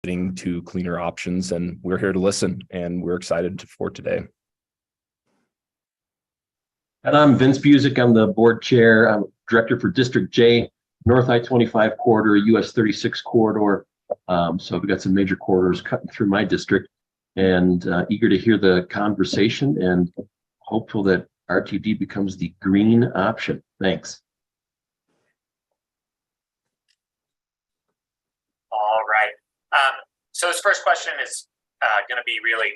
to cleaner options, and we're here to listen, and we're excited for today. And I'm Vince Busick. I'm the board chair. I'm director for District J, North I-25 corridor, US 36 corridor. So we've got some major corridors cutting through my district, and eager to hear the conversation and hopeful that RTD becomes the green option. Thanks. All right. So this first question is going to be really,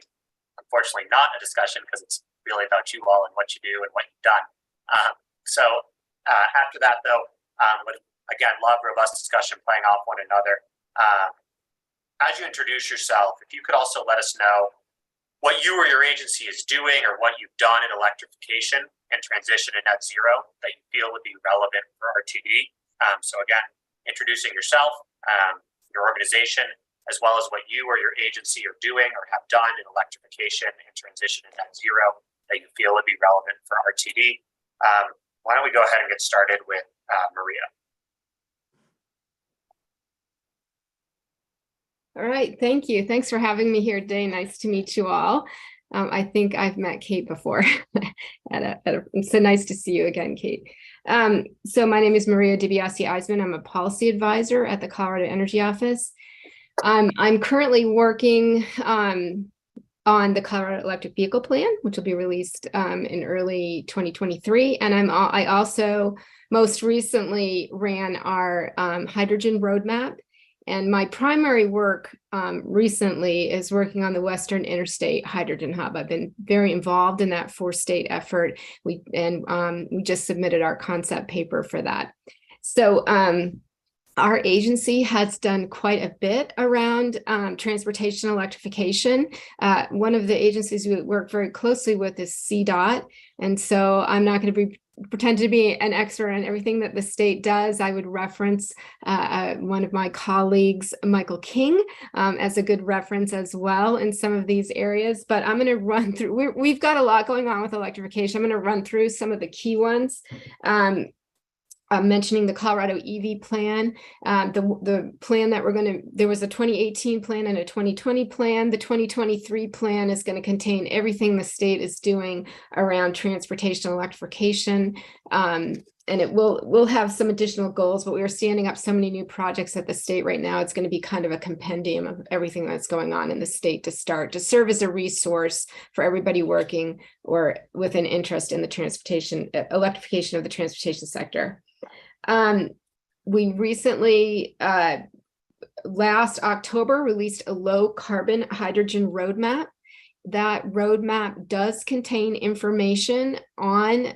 unfortunately, not a discussion because it's really about you all and what you do and what you've done. So after that, though, would again love robust discussion playing off one another. As you introduce yourself, if you could also let us know what you or your agency is doing or what you've done in electrification and transition to net zero that you feel would be relevant for RTD. So again, introducing yourself, your organization, as well as what you or your agency are doing or have done in electrification and transition to net zero that you feel would be relevant for RTD. Why don't we go ahead and get started with Maria? All right, thank you. Thanks for having me here today. Nice to meet you all. I think I've met Kate before. It's so nice to see you again, Kate. So my name is Maria DiBiase-Eisman. I'm a policy advisor at the Colorado Energy Office. I'm currently working on the Colorado Electric Vehicle Plan, which will be released in early 2023. And I also most recently ran our hydrogen roadmap. And my primary work recently is working on the Western Interstate Hydrogen Hub. I've been very involved in that 4-state effort. We just submitted our concept paper for that. So our agency has done quite a bit around transportation electrification. One of the agencies we work very closely with is CDOT. And so I'm not going to pretend to be an expert on everything that the state does. I would reference one of my colleagues, Michael King, as a good reference as well in some of these areas. But I'm going to run through, we've got a lot going on with electrification. I'm going to run through some of the key ones. Mentioning the Colorado EV plan, the plan that there was a 2018 plan and a 2020 plan. The 2023 plan is going to contain everything the state is doing around transportation electrification. And we'll have some additional goals, but we are standing up so many new projects at the state right now. It's going to be kind of a compendium of everything that's going on in the state to serve as a resource for everybody working or with an interest in the electrification of the transportation sector. We recently, last October, released a low carbon hydrogen roadmap. That roadmap does contain information on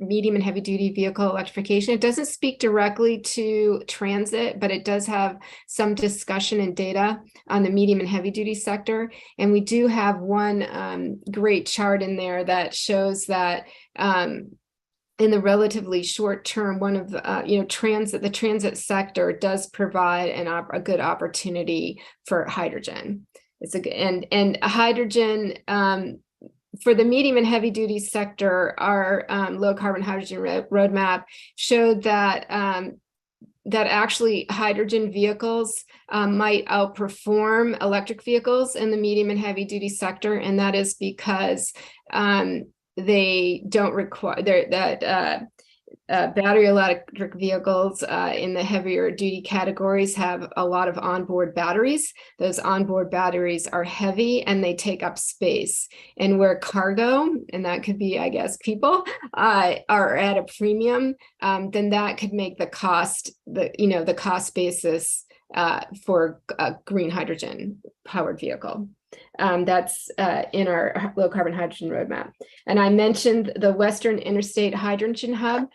medium and heavy duty vehicle electrification. It doesn't speak directly to transit, but it does have some discussion and data on the medium and heavy duty sector. And we do have one great chart in there that shows that in the relatively short term, one of the transit sector does provide a good opportunity for hydrogen. And hydrogen for the medium and heavy duty sector, our low carbon hydrogen roadmap showed that that actually hydrogen vehicles might outperform electric vehicles in the medium and heavy duty sector, and that is because they don't require battery electric vehicles in the heavier duty categories have a lot of onboard batteries. Those onboard batteries are heavy and they take up space. And where cargo, and that could be, I guess, people, are at a premium, then that could make the cost basis for a green hydrogen powered vehicle. That's in our low carbon hydrogen roadmap. And I mentioned the Western Interstate Hydrogen Hub.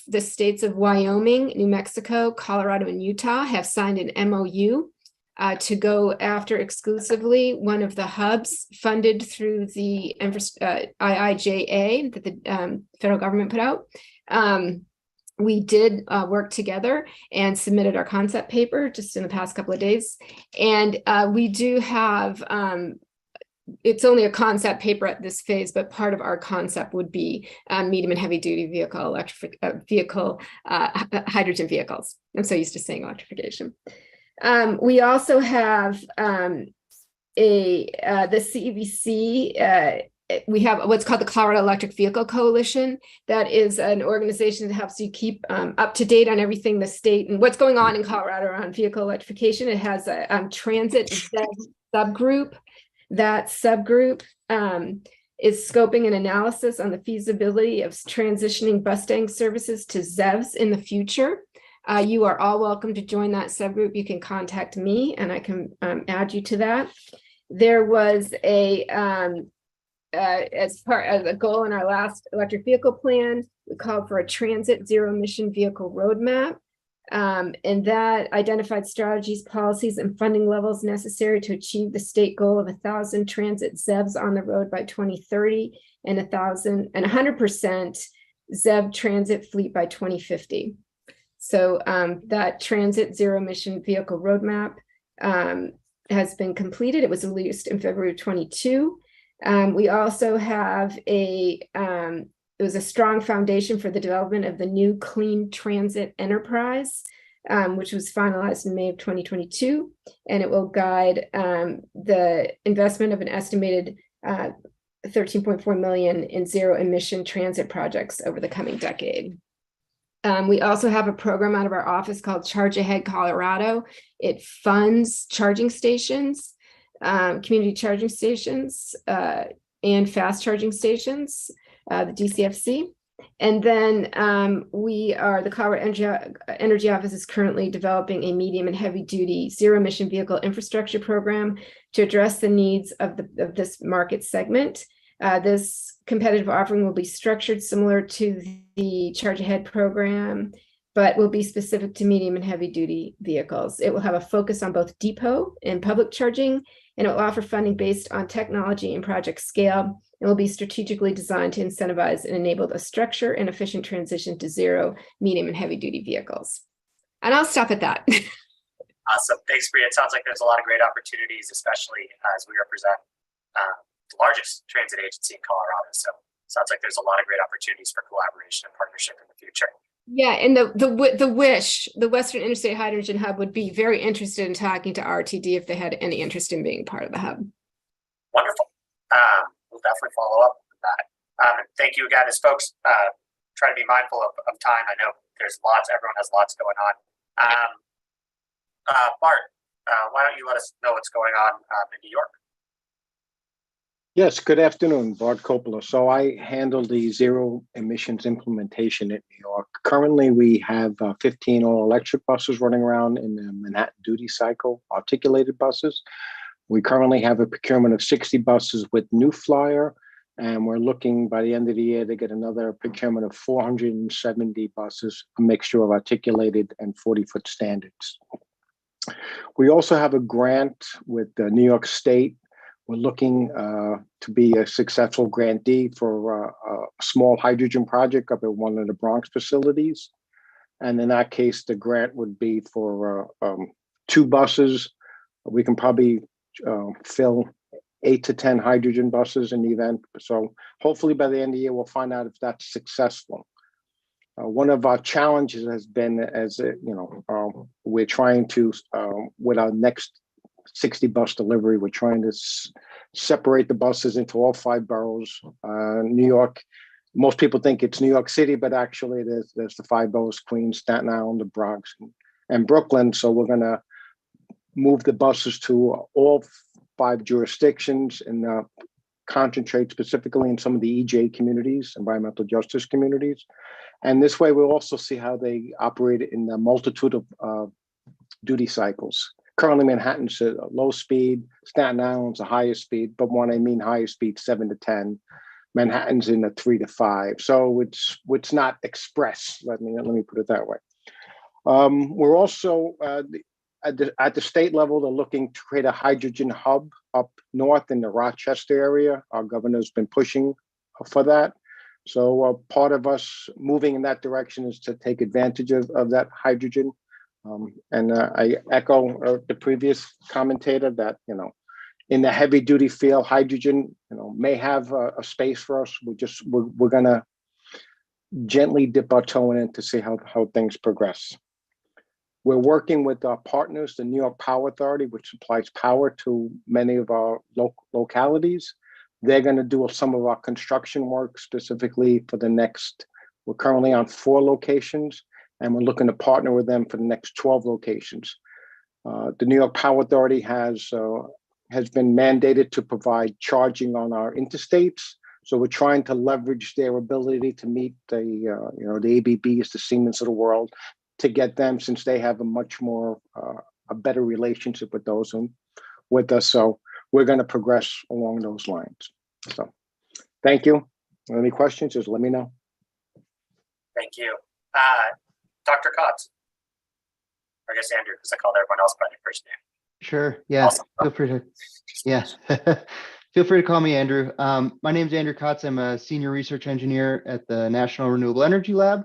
The states of Wyoming, New Mexico, Colorado, and Utah have signed an MOU to go after exclusively one of the hubs funded through the IIJA that the federal government put out. We did work together and submitted our concept paper just in the past couple of days. And we do have, it's only a concept paper at this phase, but part of our concept would be medium and heavy duty vehicle hydrogen vehicles. I'm so used to saying electrification. We also have the CEVC. We have what's called the Colorado Electric Vehicle Coalition. That is an organization that helps you keep up to date on everything the state and what's going on in Colorado around vehicle electrification. It has a transit subgroup. That subgroup is scoping an analysis on the feasibility of transitioning Mustang services to ZEVs in the future. You are all welcome to join that subgroup. You can contact me and I can add you to that. There was as part of a goal in our last electric vehicle plan, we called for a transit zero emission vehicle roadmap. And that identified strategies, policies, and funding levels necessary to achieve the state goal of 1,000 transit ZEVs on the road by 2030 and 100% ZEV transit fleet by 2050. So that transit zero emission vehicle roadmap has been completed. It was released in February of 22. We also have it was a strong foundation for the development of the new clean transit enterprise, which was finalized in May of 2022, and it will guide the investment of an estimated $13.4 million in zero emission transit projects over the coming decade. We also have a program out of our office called Charge Ahead Colorado. It funds charging stations, community charging stations, and fast charging stations, the DCFC. And then the Colorado Energy Office is currently developing a medium and heavy duty zero emission vehicle infrastructure program to address the needs of this market segment. This competitive offering will be structured similar to the Charge Ahead program, but will be specific to medium and heavy duty vehicles. It will have a focus on both depot and public charging, and it will offer funding based on technology and project scale. It will be strategically designed to incentivize and enable a structure and efficient transition to zero, medium, and heavy duty vehicles. And I'll stop at that. Awesome. Thanks, Bria. It sounds like there's a lot of great opportunities, especially as we represent the largest transit agency in Colorado. So it sounds like there's a lot of great opportunities for collaboration and partnership in the future. Yeah, and the Western Interstate Hydrogen Hub would be very interested in talking to RTD if they had any interest in being part of the hub. Wonderful. We'll definitely follow up with that. Thank you again. As folks try to be mindful of time, I know everyone has lots going on. Bart, why don't you let us know what's going on in New York? Yes, good afternoon, Bart Coppola. So I handle the zero emissions implementation in New York. Currently, we have 15 all-electric buses running around in the Manhattan duty cycle, articulated buses. We currently have a procurement of 60 buses with New Flyer, and we're looking by the end of the year to get another procurement of 470 buses, a mixture of articulated and 40-foot standards. We also have a grant with New York State. We're looking to be a successful grantee for a small hydrogen project up at one of the Bronx facilities. And in that case, the grant would be for 2 buses. We can probably fill 8 to 10 hydrogen buses in the event. So hopefully by the end of the year, we'll find out if that's successful. One of our challenges has been, we're trying to, with our next 60 bus delivery, we're trying to separate the buses into all 5 boroughs. New York, most people think it's New York City, but actually there's the 5 boroughs: Queens, Staten Island, the Bronx, and Brooklyn. So we're going to move the buses to all 5 jurisdictions and concentrate specifically in some of the EJ communities, environmental justice communities. And this way we'll also see how they operate in the multitude of duty cycles. Currently, Manhattan's a low speed, Staten Island's a higher speed, but when I mean higher speed, 7 to 10, Manhattan's in a 3 to 5. So it's not express. Let me put it that way. We're also at the state level, they're looking to create a hydrogen hub up north in the Rochester area. Our governor's been pushing for that. So part of us moving in that direction is to take advantage of that hydrogen. And I echo the previous commentator that, in the heavy duty field, hydrogen, may have a space for us. We're going to gently dip our toe in it to see how things progress. We're working with our partners, the New York Power Authority, which supplies power to many of our localities. They're going to do some of our construction work specifically for the next, we're currently on 4 locations, and we're looking to partner with them for the next 12 locations. The New York Power Authority has been mandated to provide charging on our interstates. So we're trying to leverage their ability to meet the ABBs, the Siemens of the world, to get them, since they have a much more, a better relationship with those with us. So we're going to progress along those lines. So thank you. Any questions, just let me know. Thank you. Dr. Cox. I guess Andrew, because I called everyone else by their first name. Sure. Yeah. Awesome. Feel free to. Yeah. Feel free to call me Andrew. My name is Andrew Kotz. I'm a senior research engineer at the National Renewable Energy Lab.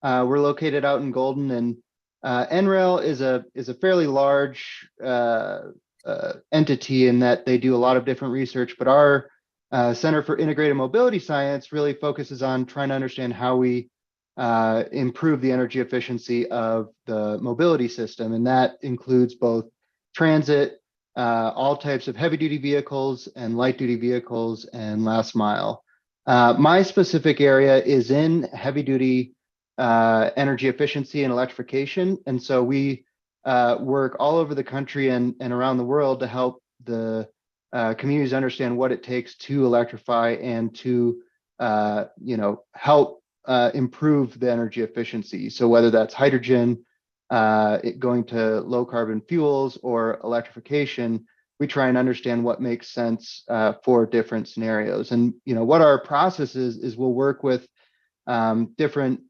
We're located out in Golden, and NREL is a fairly large entity in that they do a lot of different research. But our Center for Integrated Mobility Science really focuses on trying to understand how we improve the energy efficiency of the mobility system, and that includes both transit, all types of heavy-duty vehicles and light-duty vehicles, and last mile. My specific area is in heavy-duty energy efficiency and electrification, and so we work all over the country and around the world to help the communities understand what it takes to electrify and to help improve the energy efficiency. So whether that's hydrogen, going to low carbon fuels, or electrification, we try and understand what makes sense for different scenarios. And what our process is we'll work with different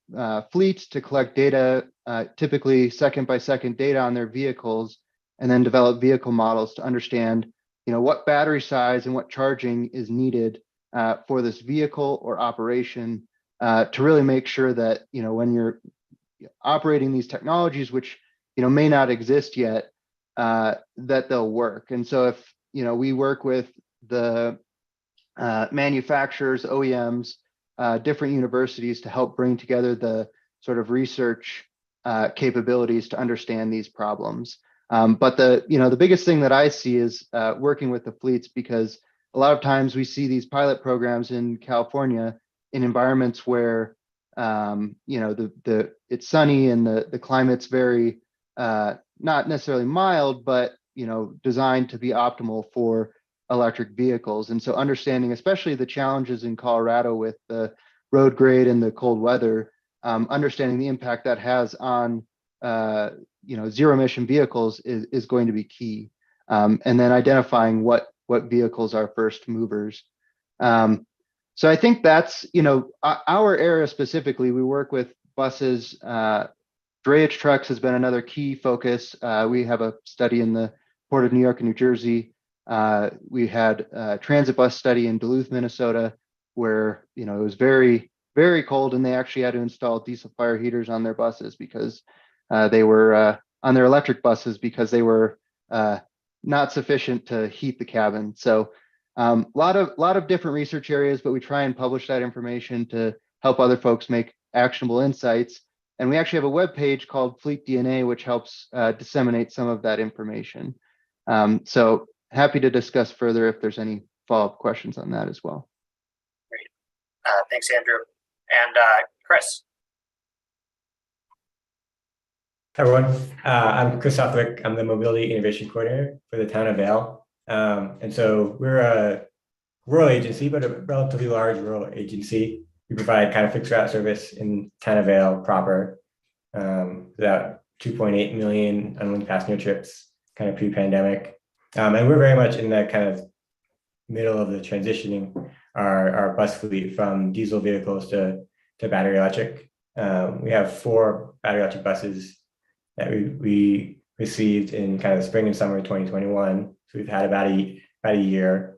fleets to collect data, typically second by second data on their vehicles, and then develop vehicle models to understand what battery size and what charging is needed for this vehicle or operation, to really make sure that when you're operating these technologies, which may not exist yet, that they'll work. And so if we work with the manufacturers, OEMs, different universities to help bring together the sort of research capabilities to understand these problems. But the biggest thing that I see is working with the fleets, because a lot of times we see these pilot programs in California in environments where it's sunny and the climate's very not necessarily mild, but designed to be optimal for electric vehicles. And so understanding, especially the challenges in Colorado with the road grade and the cold weather, understanding the impact that has on zero emission vehicles is going to be key. And then identifying what vehicles are first movers. So I think that's, our area specifically, we work with buses. Drayage trucks has been another key focus. We have a study in the Port of New York and New Jersey. We had a transit bus study in Duluth, Minnesota, where, it was very, very cold, and they actually had to install diesel fire heaters on their buses because they were on their electric buses because they were not sufficient to heat the cabin. So a lot of different research areas, but we try and publish that information to help other folks make actionable insights. And we actually have a web page called Fleet DNA, which helps disseminate some of that information. So happy to discuss further if there's any follow-up questions on that as well. Great. Thanks, Andrew. And Chris. Hi, everyone. I'm Chris Southwick. I'm the Mobility Innovation Coordinator for the town of Vail. And so we're a rural agency, but a relatively large rural agency. We provide kind of fixed route service in town of Vail proper, about 2.8 million unlinked passenger trips kind of pre-pandemic. And we're very much in that kind of middle of the transitioning our bus fleet from diesel vehicles to battery electric. We have 4 battery electric buses that we received in kind of the spring and summer of 2021. So we've had about a year.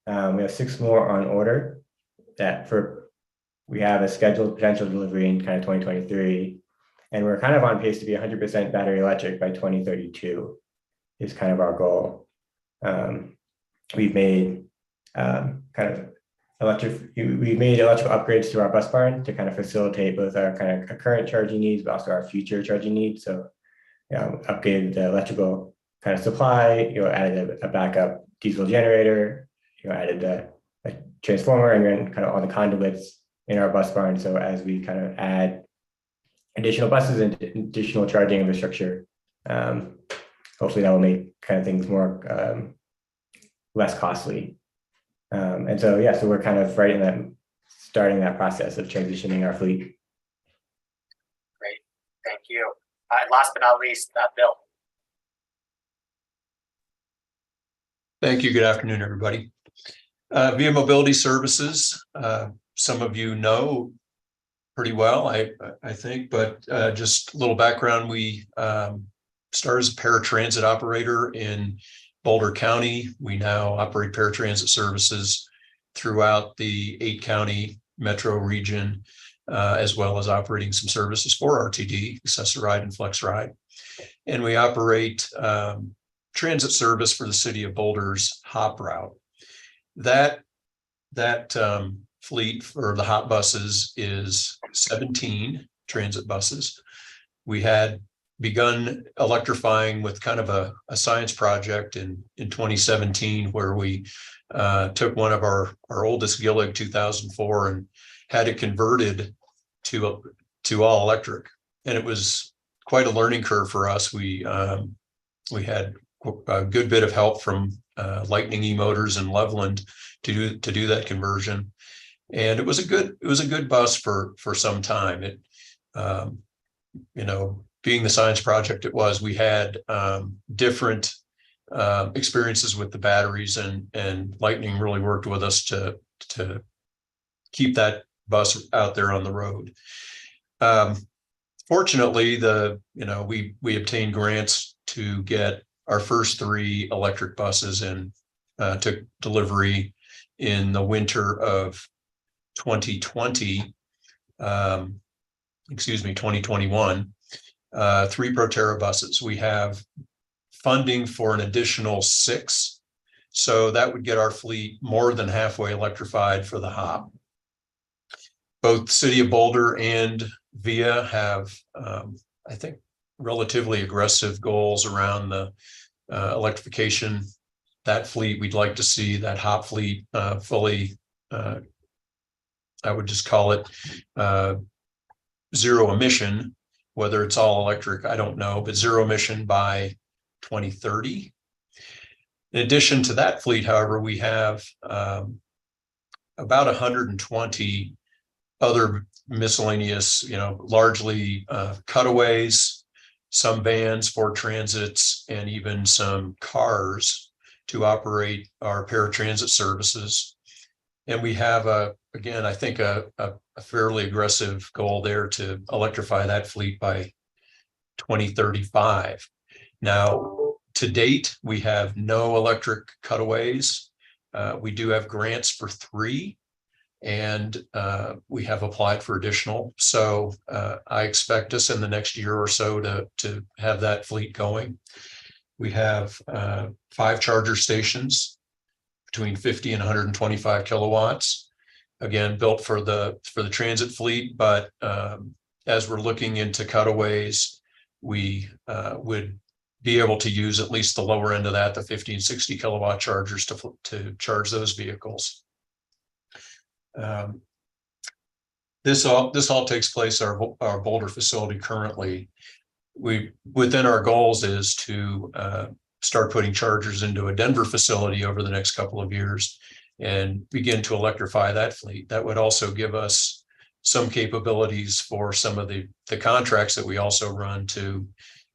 We have 6 more on order we have a scheduled potential delivery in kind of 2023. And we're kind of on pace to be 100% battery electric by 2032 is kind of our goal. We've made electrical upgrades to our bus barn to kind of facilitate both our kind of current charging needs, but also our future charging needs. So upgraded the electrical kind of supply, added a backup diesel generator, added a transformer, and then kind of all the conduits in our bus barn. So as we kind of add additional buses and additional charging infrastructure, hopefully that will make kind of things more less costly. And so, yeah, so we're kind of right in that, starting that process of transitioning our fleet. Great, thank you. Last but not least, Bill. Thank you. Good afternoon, everybody. Via Mobility Services, some of you know pretty well, I think, but just a little background. We started as a paratransit operator in Boulder County. We now operate paratransit services throughout the 8-county metro region, as well as operating some services for RTD, Access-a-Ride and FlexRide. And we operate transit service for the city of Boulder's HOP route. That fleet for the HOP buses is 17 transit buses. We had begun electrifying with kind of a science project in 2017, where we took one of our oldest Gillig 2004 and had it converted to all electric. And it was quite a learning curve for us. We had a good bit of help from Lightning E-Motors in Loveland to do that conversion. And it was a good bus for some time. It, being the science project it was, we had different experiences with the batteries, and Lightning really worked with us to keep that bus out there on the road. Fortunately, we obtained grants to get our first 3 electric buses and took delivery in the winter of 2021, 3 Proterra buses. We have funding for an additional 6. So that would get our fleet more than halfway electrified for the HOP. Both City of Boulder and VIA have, I think, relatively aggressive goals around the electrification. That fleet, we'd like to see that HOP fleet fully, I would just call it zero emission. Whether it's all electric, I don't know, but zero emission by 2030. In addition to that fleet, however, we have about 120 other miscellaneous, largely cutaways, some vans, Ford Transits, and even some cars to operate our paratransit services. And we have again, I think a fairly aggressive goal there to electrify that fleet by 2035. Now, to date, we have no electric cutaways. We do have grants for 3, and we have applied for additional. So I expect us in the next year or so to have that fleet going. We have 5 charger stations between 50 and 125 kilowatts. Again, built for the transit fleet, but as we're looking into cutaways, we would be able to use at least the lower end of that, the 50 and 60 kilowatt chargers to charge those vehicles. This all takes place at our Boulder facility currently. Within our goals is to start putting chargers into a Denver facility over the next couple of years and begin to electrify that fleet. That would also give us some capabilities for some of the contracts that we also run to,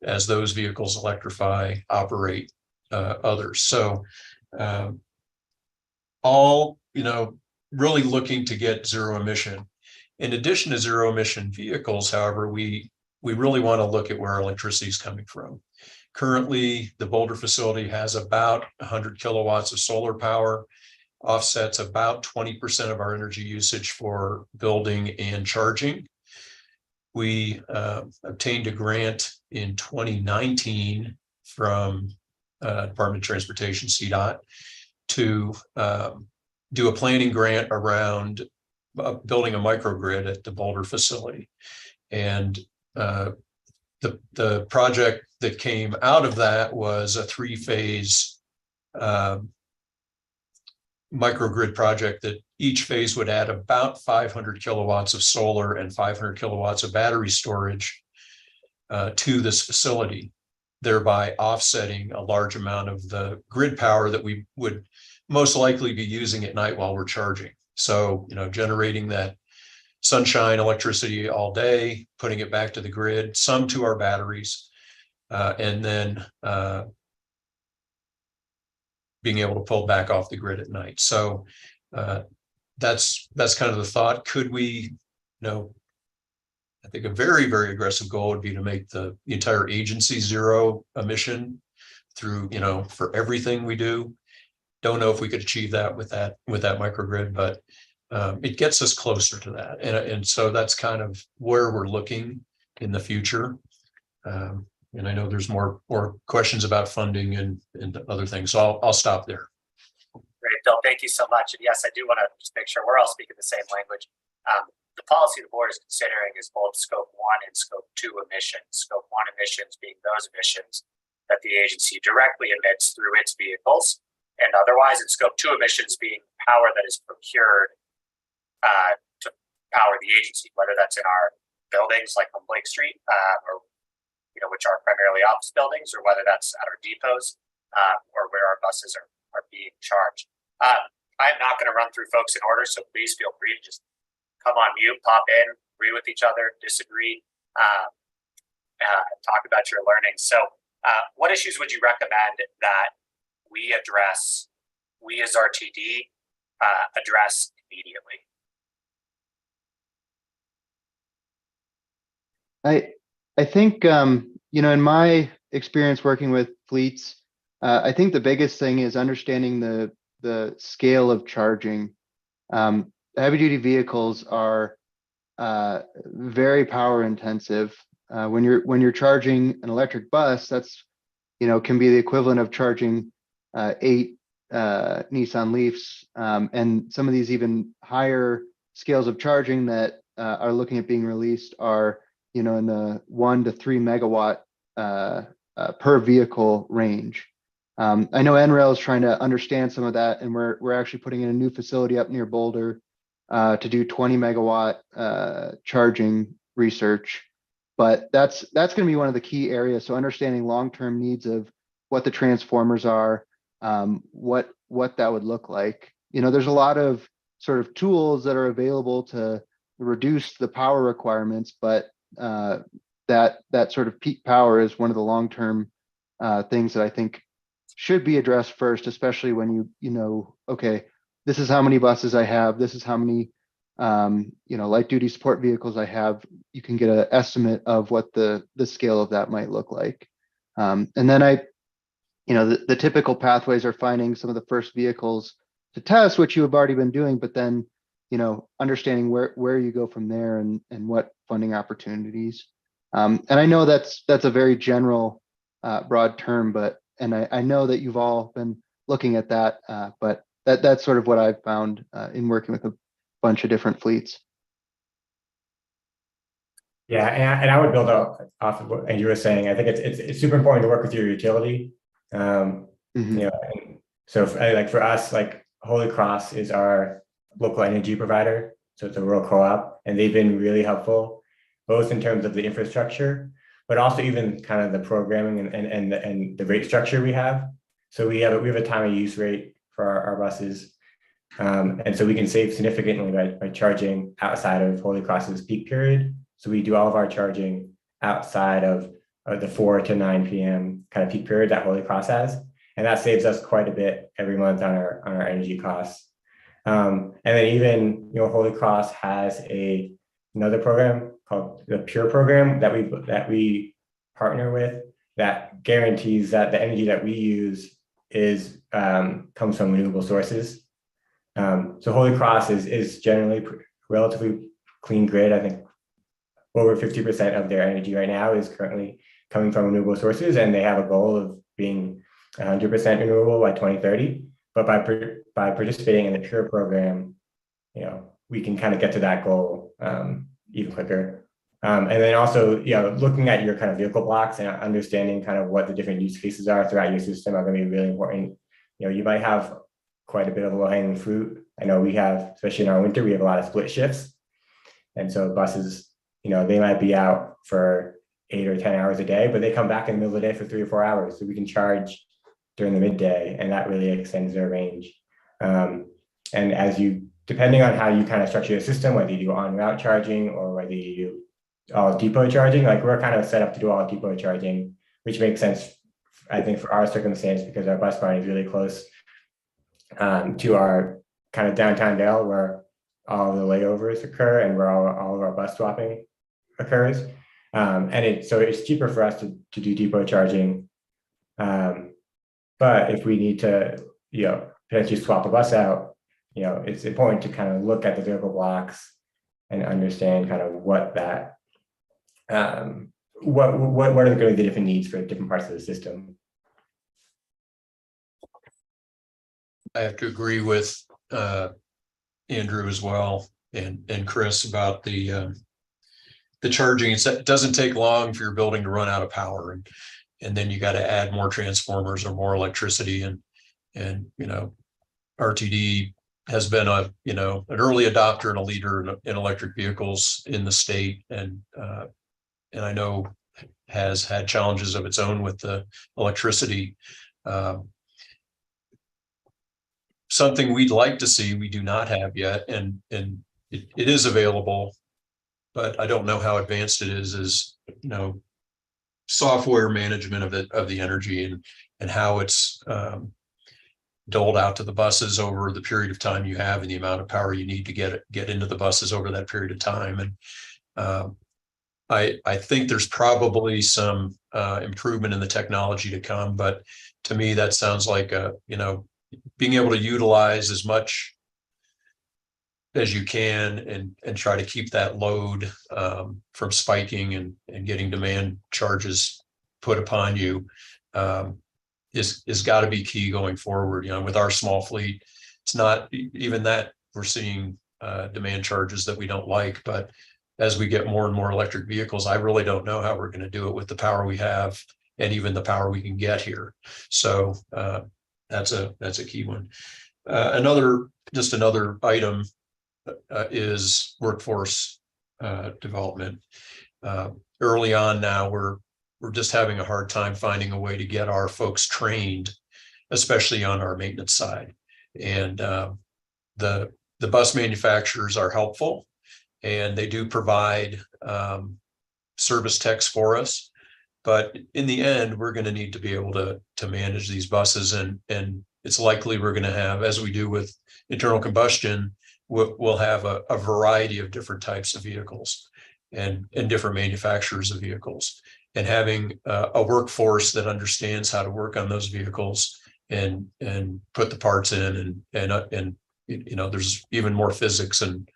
as those vehicles electrify, operate others. So all, really looking to get zero emission. In addition to zero emission vehicles, however, we really want to look at where our electricity is coming from. Currently, the Boulder facility has about 100 kilowatts of solar power, offsets about 20% of our energy usage for building and charging. We obtained a grant in 2019 from Department of Transportation, CDOT, to do a planning grant around building a microgrid at the Boulder facility. And the project that came out of that was a 3-phase microgrid project that each phase would add about 500 kilowatts of solar and 500 kilowatts of battery storage to this facility, thereby offsetting a large amount of the grid power that we would most likely be using at night while we're charging. So, generating that sunshine electricity all day, putting it back to the grid, some to our batteries, and then being able to pull back off the grid at night. So that's kind of the thought. Could we, I think a very, very aggressive goal would be to make the entire agency zero emission through, for everything we do. Don't know if we could achieve that with that microgrid, but it gets us closer to that. And so that's kind of where we're looking in the future. And I know there's more questions about funding and other things. So I'll stop there. Great, Bill. Thank you so much. And yes, I do want to just make sure we're all speaking the same language. The policy the board is considering is both scope 1 and scope 2 emissions. Scope 1 emissions being those emissions that the agency directly emits through its vehicles, and otherwise, and scope 2 emissions being power that is procured to power the agency, whether that's in our buildings like on Blake Street, or which are primarily office buildings, or whether that's at our depots, or where our buses are being charged. I'm not going to run through folks in order, so please feel free to just come on mute, pop in, agree with each other, disagree, talk about your learning. So what issues would you recommend that we as RTD, address immediately? I think, in my experience working with fleets, I think the biggest thing is understanding the scale of charging. Heavy duty vehicles are very power intensive. When you're charging an electric bus, that's can be the equivalent of charging 8 Nissan Leafs, and some of these even higher scales of charging that are looking at being released are in the 1 to 3 megawatt per vehicle range. I know NREL is trying to understand some of that, and we're actually putting in a new facility up near Boulder to do 20 megawatt charging research. But that's going to be one of the key areas. So understanding long-term needs of what the transformers are, what that would look like. There's a lot of sort of tools that are available to reduce the power requirements, but that sort of peak power is one of the long-term things that I think should be addressed first, especially when okay, this is how many buses I have, this is how many light duty support vehicles I have. You can get an estimate of what the scale of that might look like. And then the typical pathways are finding some of the first vehicles to test, which you have already been doing, but then understanding where you go from there and what funding opportunities. And I know that's a very general, broad term, but I know that you've all been looking at that, but that's sort of what I've found in working with a bunch of different fleets. Yeah, and I would build off of what Andrew was saying. I think it's super important to work with your utility. And so for us, like Holy Cross is our local energy provider, so it's a rural co-op, and they've been really helpful, both in terms of the infrastructure, but also even kind of the programming and the rate structure we have. So we have a time of use rate for our buses, and so we can save significantly by charging outside of Holy Cross's peak period. So we do all of our charging outside of the 4 to 9 p.m. kind of peak period that Holy Cross has, and that saves us quite a bit every month on our energy costs. And then even Holy Cross has another program called the Pure program that we partner with that guarantees that the energy that we use comes from renewable sources. So Holy Cross is generally relatively clean grid. I think over 50% of their energy right now is currently coming from renewable sources, and they have a goal of being 100% renewable by 2030. But by participating in the Pure program, we can kind of get to that goal even quicker. And then also, looking at your kind of vehicle blocks and understanding kind of what the different use cases are throughout your system are going to be really important. You might have quite a bit of low-hanging fruit. I know we have, especially in our winter, we have a lot of split shifts. And so buses, they might be out for 8 or 10 hours a day, but they come back in the middle of the day for 3 or 4 hours. So we can charge during the midday, and that really extends their range. And depending on how you kind of structure your system, whether you do on-route charging or whether you do all depot charging, like we're kind of set up to do all depot charging, which makes sense, I think, for our circumstance, because our bus barn is really close to our kind of downtown Dale, where all the layovers occur and where all of our bus swapping occurs. So it's cheaper for us to do depot charging. But if we need to, potentially swap a bus out, it's important to kind of look at the vehicle blocks and understand kind of what that, what are going to be the different needs for different parts of the system. I have to agree with Andrew as well, and Chris about the charging. It doesn't take long for your building to run out of power, and then you got to add more transformers or more electricity, and RTD has been an early adopter and a leader in electric vehicles in the state, and I know has had challenges of its own with the electricity. Something we'd like to see, we do not have yet, and it is available, but I don't know how advanced it is software management of the energy and how it's doled out to the buses over the period of time you have and the amount of power you need to get into the buses over that period of time. And I think there's probably some improvement in the technology to come, but to me that sounds like being able to utilize as much as you can and try to keep that load from spiking and getting demand charges put upon you is got to be key going forward. With our small fleet, it's not even that we're seeing demand charges that we don't like, but as we get more and more electric vehicles, I really don't know how we're going to do it with the power we have and even the power we can get here. So that's a key one. Another item is workforce development. Early on now, we're just having a hard time finding a way to get our folks trained, especially on our maintenance side. And the bus manufacturers are helpful, and they do provide service techs for us. But in the end, we're going to need to be able to manage these buses, and it's likely we're going to have, as we do with internal combustion, we'll have a variety of different types of vehicles and different manufacturers of vehicles, and having a workforce that understands how to work on those vehicles and put the parts in and there's even more physics and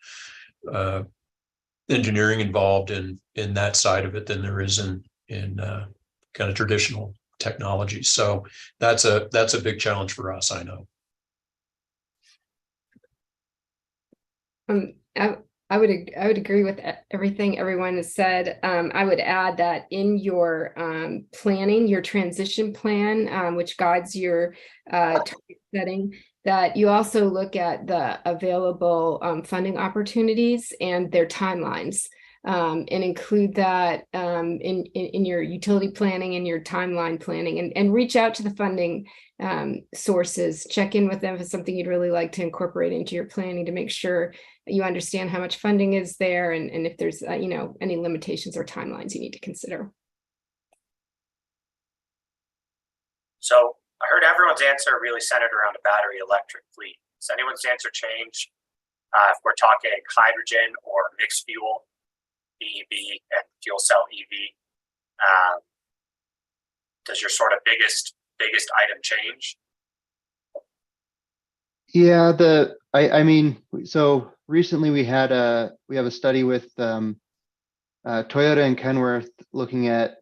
engineering involved in that side of it than there is in kind of traditional technology. So that's a big challenge for us, I know. I would agree with everything everyone has said. I would add that in your planning, your transition plan, which guides your target setting, that you also look at the available funding opportunities and their timelines, and include that in your utility planning and your timeline planning, and reach out to the funding sources, check in with them if it's something you'd really like to incorporate into your planning to make sure you understand how much funding is there and if there's any limitations or timelines you need to consider. So I heard everyone's answer really centered around a battery electric fleet. Does anyone's answer change if we're talking hydrogen or mixed fuel, BEV and fuel cell EV? Does your sort of biggest item change? Yeah, I mean, so recently we have a study with Toyota and Kenworth looking at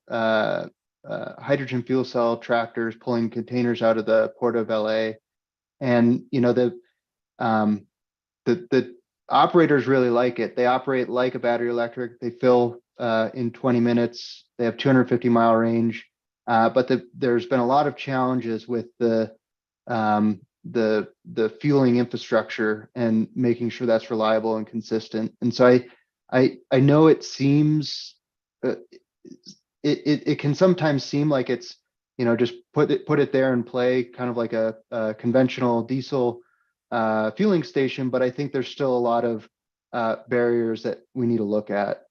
hydrogen fuel cell tractors pulling containers out of the port of LA, and the operators really like it. They operate like a battery electric. They fill in 20 minutes. They have 250-mile range. But there's been a lot of challenges with the fueling infrastructure and making sure that's reliable and consistent. And so I know it seems it can sometimes seem like it's, you know, just put it there and play, kind of like a conventional diesel fueling station. But I think there's still a lot of barriers that we need to look at.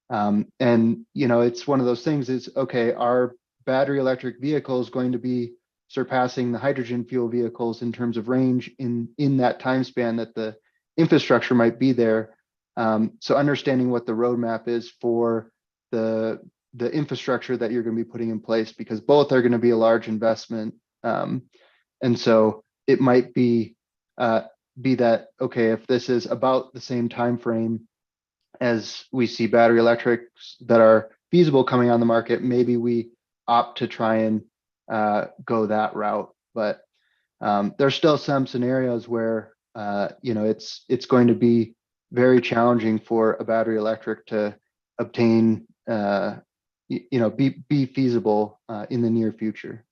And, you know, it's one of those things is, okay, our battery electric vehicle is going to be surpassing the hydrogen fuel vehicles in terms of range in that time span that the infrastructure might be there. So understanding what the roadmap is for the infrastructure that you're going to be putting in place, because both are going to be a large investment. And so it might be that, okay, if this is about the same time frame as we see battery electrics that are feasible coming on the market, maybe we opt to try and go that route. But there's still some scenarios where you know, it's going to be very challenging for a battery electric to obtain you know, be feasible in the near future.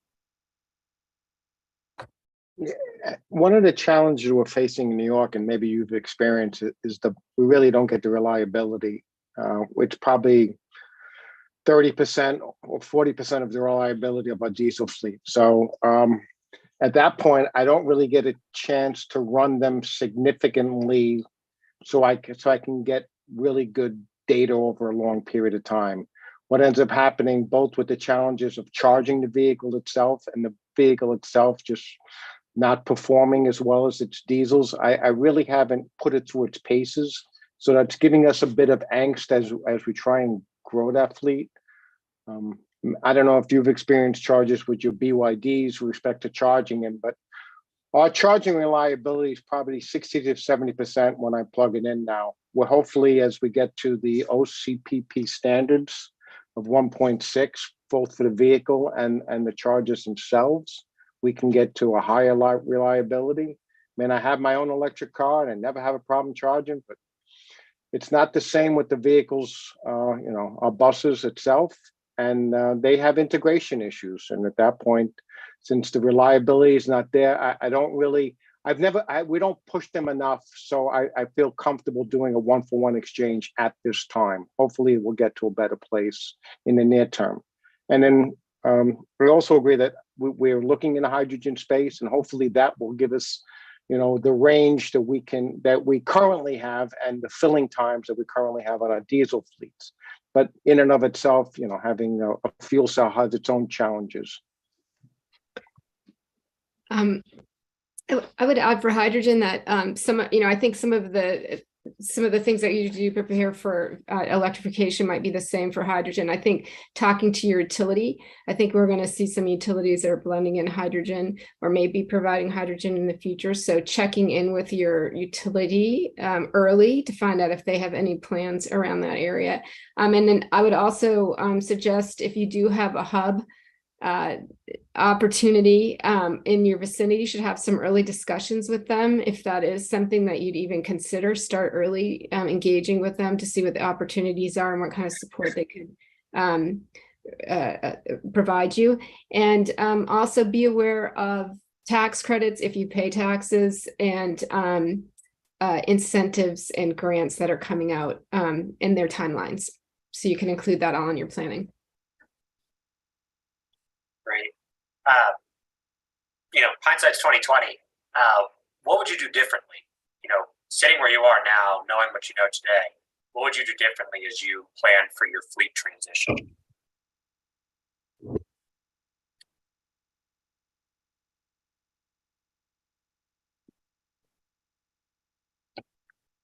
One of the challenges we're facing in New York, and maybe you've experienced it, is we really don't get the reliability. It's probably 30% or 40% of the reliability of our diesel fleet. So at that point, I don't really get a chance to run them significantly, so I can get really good data over a long period of time. What ends up happening, both with the challenges of charging the vehicle itself and the vehicle itself just not performing as well as its diesels, I really haven't put it through its paces. So that's giving us a bit of angst as we try and grow that fleet. I don't know if you've experienced charges with your BYDs with respect to charging in, but our charging reliability is probably 60 to 70% when I plug it in now. Well, hopefully, as we get to the OCPP standards of 1.6, both for the vehicle and the chargers themselves, we can get to a higher reliability. I mean, I have my own electric car and I never have a problem charging, but it's not the same with the vehicles, you know, our buses itself, and they have integration issues. And at that point, since the reliability is not there, I don't really, we don't push them enough. So I feel comfortable doing a 1-for-1 exchange at this time. Hopefully we'll get to a better place in the near term. And then we also agree that we're looking in the hydrogen space, and hopefully that will give us, you know, the range that we currently have and the filling times that we currently have on our diesel fleets. But in and of itself, you know, having a fuel cell has its own challenges. I would add for hydrogen that I think some of the things that you do prepare for electrification might be the same for hydrogen. I think talking to your utility, I think we're going to see some utilities that are blending in hydrogen or maybe providing hydrogen in the future. So checking in with your utility early to find out if they have any plans around that area. And then I would also suggest, if you do have a hub opportunity in your vicinity, you should have some early discussions with them. If that is something that you'd even consider, start early engaging with them to see what the opportunities are and what kind of support they could provide you. And also be aware of tax credits if you pay taxes, and incentives and grants that are coming out in their timelines. So you can include that all in your planning. Great. You know, hindsight's 2020. What would you do differently? You know, sitting where you are now, knowing what you know today, what would you do differently as you plan for your fleet transition?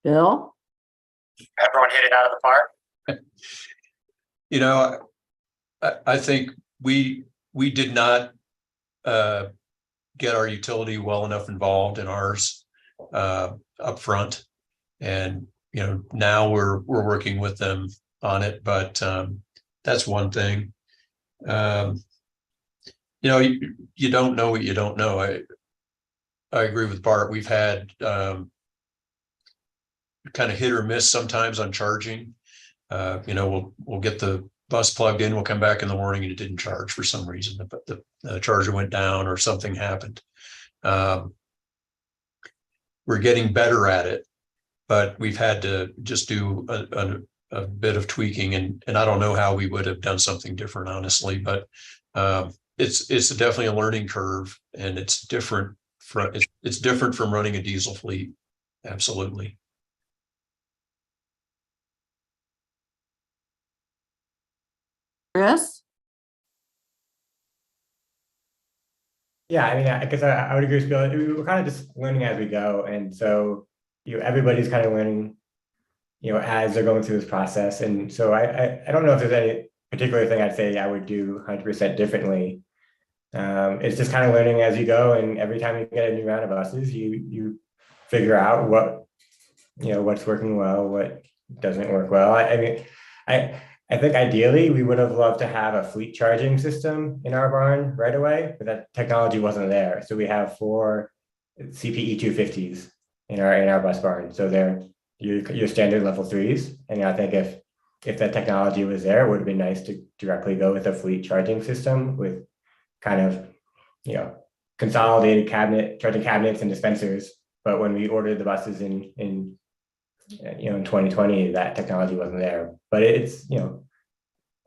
Bill? Everyone hit it out of the park? You know, I think we did not get our utility well enough involved in ours up front, and you know, now we're working with them on it. But that's one thing. You know, you don't know what you don't know. I agree with Bart. We've had kind of hit or miss sometimes on charging. We'll get the bus plugged in, we'll come back in the morning and it didn't charge for some reason, but the charger went down or something happened. We're getting better at it, but we've had to just do a bit of tweaking, and I don't know how we would have done something different, honestly, but it's definitely a learning curve, and it's different from running a diesel fleet. Absolutely. Chris? Yeah, I mean, I guess I would agree with Bill. We're kind of just learning as we go, and so everybody's kind of learning, as they're going through this process. And so I don't know if there's any particular thing I'd say I would do 100% differently. It's just kind of learning as you go, and every time you get a new round of buses, you figure out what's working well, what doesn't work well. I think ideally we would have loved to have a fleet charging system in our barn right away, but that technology wasn't there. So we have 4 CPE 250s in our bus barn. So they're your standard level 3s. And I think if that technology was there, it would have been nice to directly go with a fleet charging system with kind of, consolidated charging cabinets and dispensers. But when we ordered the buses in 2020, that technology wasn't there. But it's,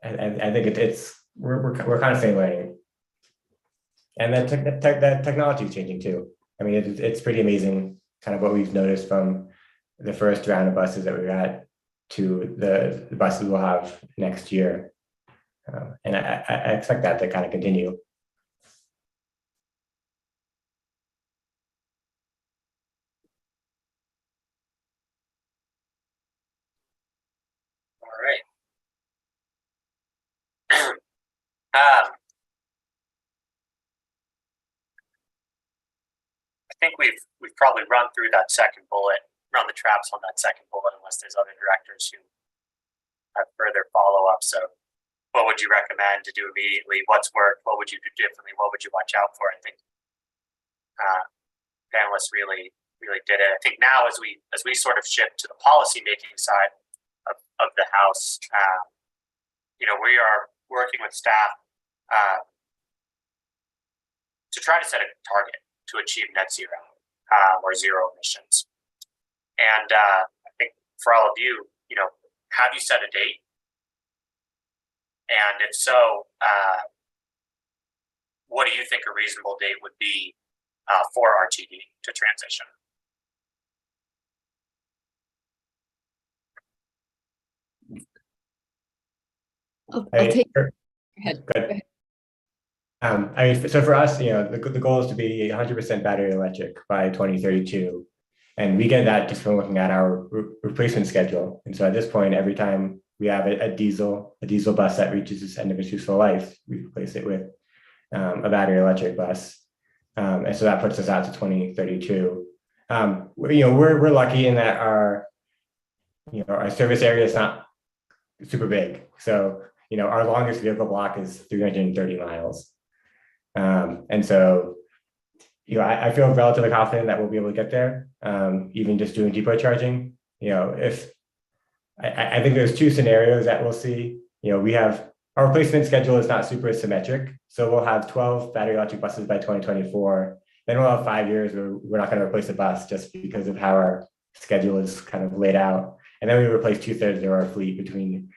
I think we're constantly learning. And then that technology is changing too. I mean, it's pretty amazing kind of what we've noticed from the first round of buses that we got to the buses we'll have next year. And I expect that to kind of continue. All right. I think we've probably run through that second bullet, run the traps on that second bullet, unless there's other directors who have further follow-up. So what would you recommend to do immediately? What's worked? What would you do differently? What would you watch out for? I think panelists really did it. I think now as we sort of shift to the policy making side of the house, we are working with staff to try to set a target to achieve net zero or zero emissions. And I think for all of you, have you set a date? And if so, what do you think a reasonable date would be for RTD to transition? I'll take. Go ahead. So for us, the goal is to be 100% battery electric by 2032. And we get that just from looking at our replacement schedule. And so at this point, every time we have a diesel bus that reaches its end of its useful life, we replace it with a battery electric bus. And so that puts us out to 2032. We're lucky in that our service area is not super big. So, our longest vehicle block is 330 miles. And so, I feel relatively confident that we'll be able to get there, even just doing depot charging. If I think there's 2 scenarios that we'll see. We have our replacement schedule is not super symmetric. So we'll have 12 battery electric buses by 2024. Then we'll have 5 years where we're not going to replace a bus just because of how our schedule is kind of laid out. And then we replace 2/3 of our fleet between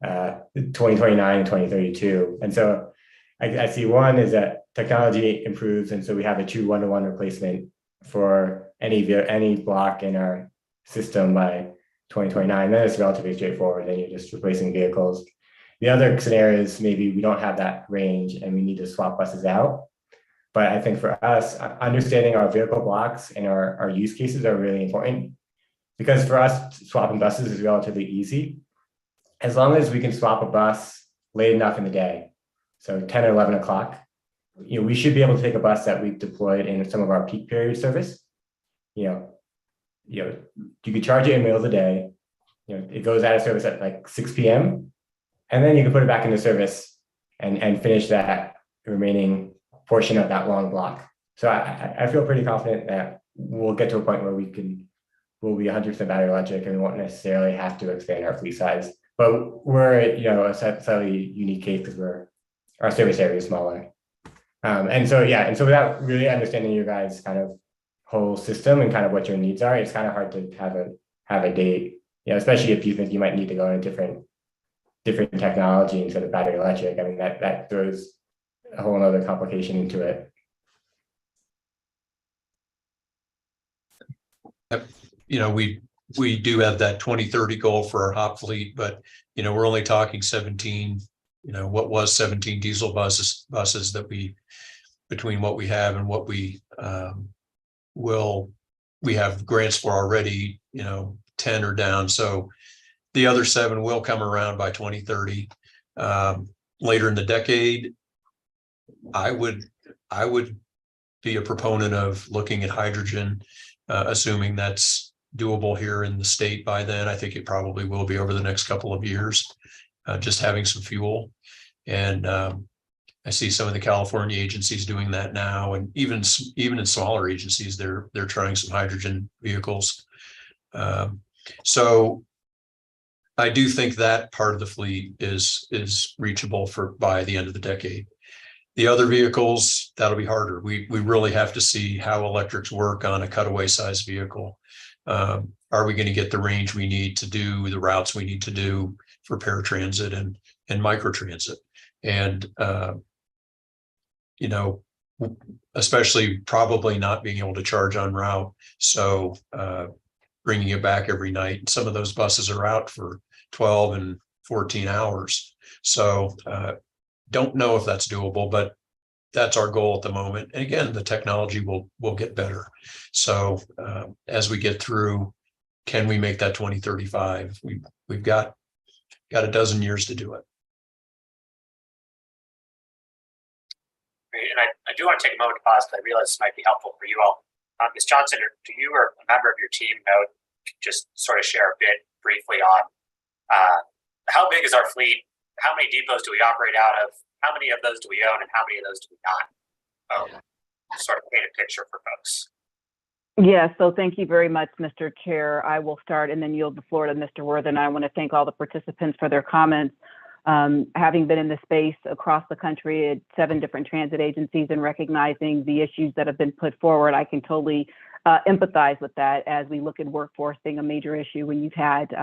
2029 and 2032. And so I see one is that technology improves. And so we have a true 1-to-1 replacement for any block in our system by 2029. Then it's relatively straightforward. Then you're just replacing vehicles. The other scenario is maybe we don't have that range and we need to swap buses out. But I think for us, understanding our vehicle blocks and our use cases are really important, because for us, swapping buses is relatively easy. As long as we can swap a bus late enough in the day, so 10 or 11 o'clock, we should be able to take a bus that we've deployed in some of our peak period service. You could charge it in the middle of the day. It goes out of service at like 6 p.m. And then you can put it back into service and finish that remaining portion of that long block. So I feel pretty confident that we'll get to a point where we can will be 100% battery electric, and we won't necessarily have to expand our fleet size. But we're, a slightly unique case because our service area is smaller. And so without really understanding your guys' kind of whole system and kind of what your needs are, it's kind of hard to have a date, especially if you think you might need to go in a different technology instead of battery electric. I mean, that throws a whole other complication into it. We do have that 2030 goal for our hop fleet, but we're only talking 17, what was 17 diesel buses that between what we have and what we have grants for already, 10 are down. So the other 7 will come around by 2030. Later in the decade, I would be a proponent of looking at hydrogen, assuming that's doable here in the state by then. I think it probably will be over the next couple of years, just having some fuel. And I see some of the California agencies doing that now, and even in smaller agencies, they're trying some hydrogen vehicles. So I do think that part of the fleet is reachable by the end of the decade. The other vehicles, that'll be harder. We really have to see how electrics work on a cutaway size vehicle. Are we going to get the range we need to do the routes we need to do for paratransit and microtransit? And especially probably not being able to charge en route. So bringing it back every night. Some of those buses are out for 12 and 14 hours. So don't know if that's doable, but that's our goal at the moment. And again, the technology will get better. So as we get through, can we make that 2035? We've got a dozen years to do it. Great. And I do want to take a moment to pause because I realize this might be helpful for you all. Ms. Johnson, do you or a member of your team know, just sort of share a bit briefly on how big is our fleet? How many depots do we operate out of? How many of those do we own, and how many of those do we not own? Sort of paint a picture for folks. Yeah, so thank you very much, Mr. Chair. I will start and then yield the floor to Mr. Worthen. I want to thank all the participants for their comments. Having been in the space across the country at 7 different transit agencies and recognizing the issues that have been put forward, I can totally empathize with that as we look at workforce being a major issue when you've had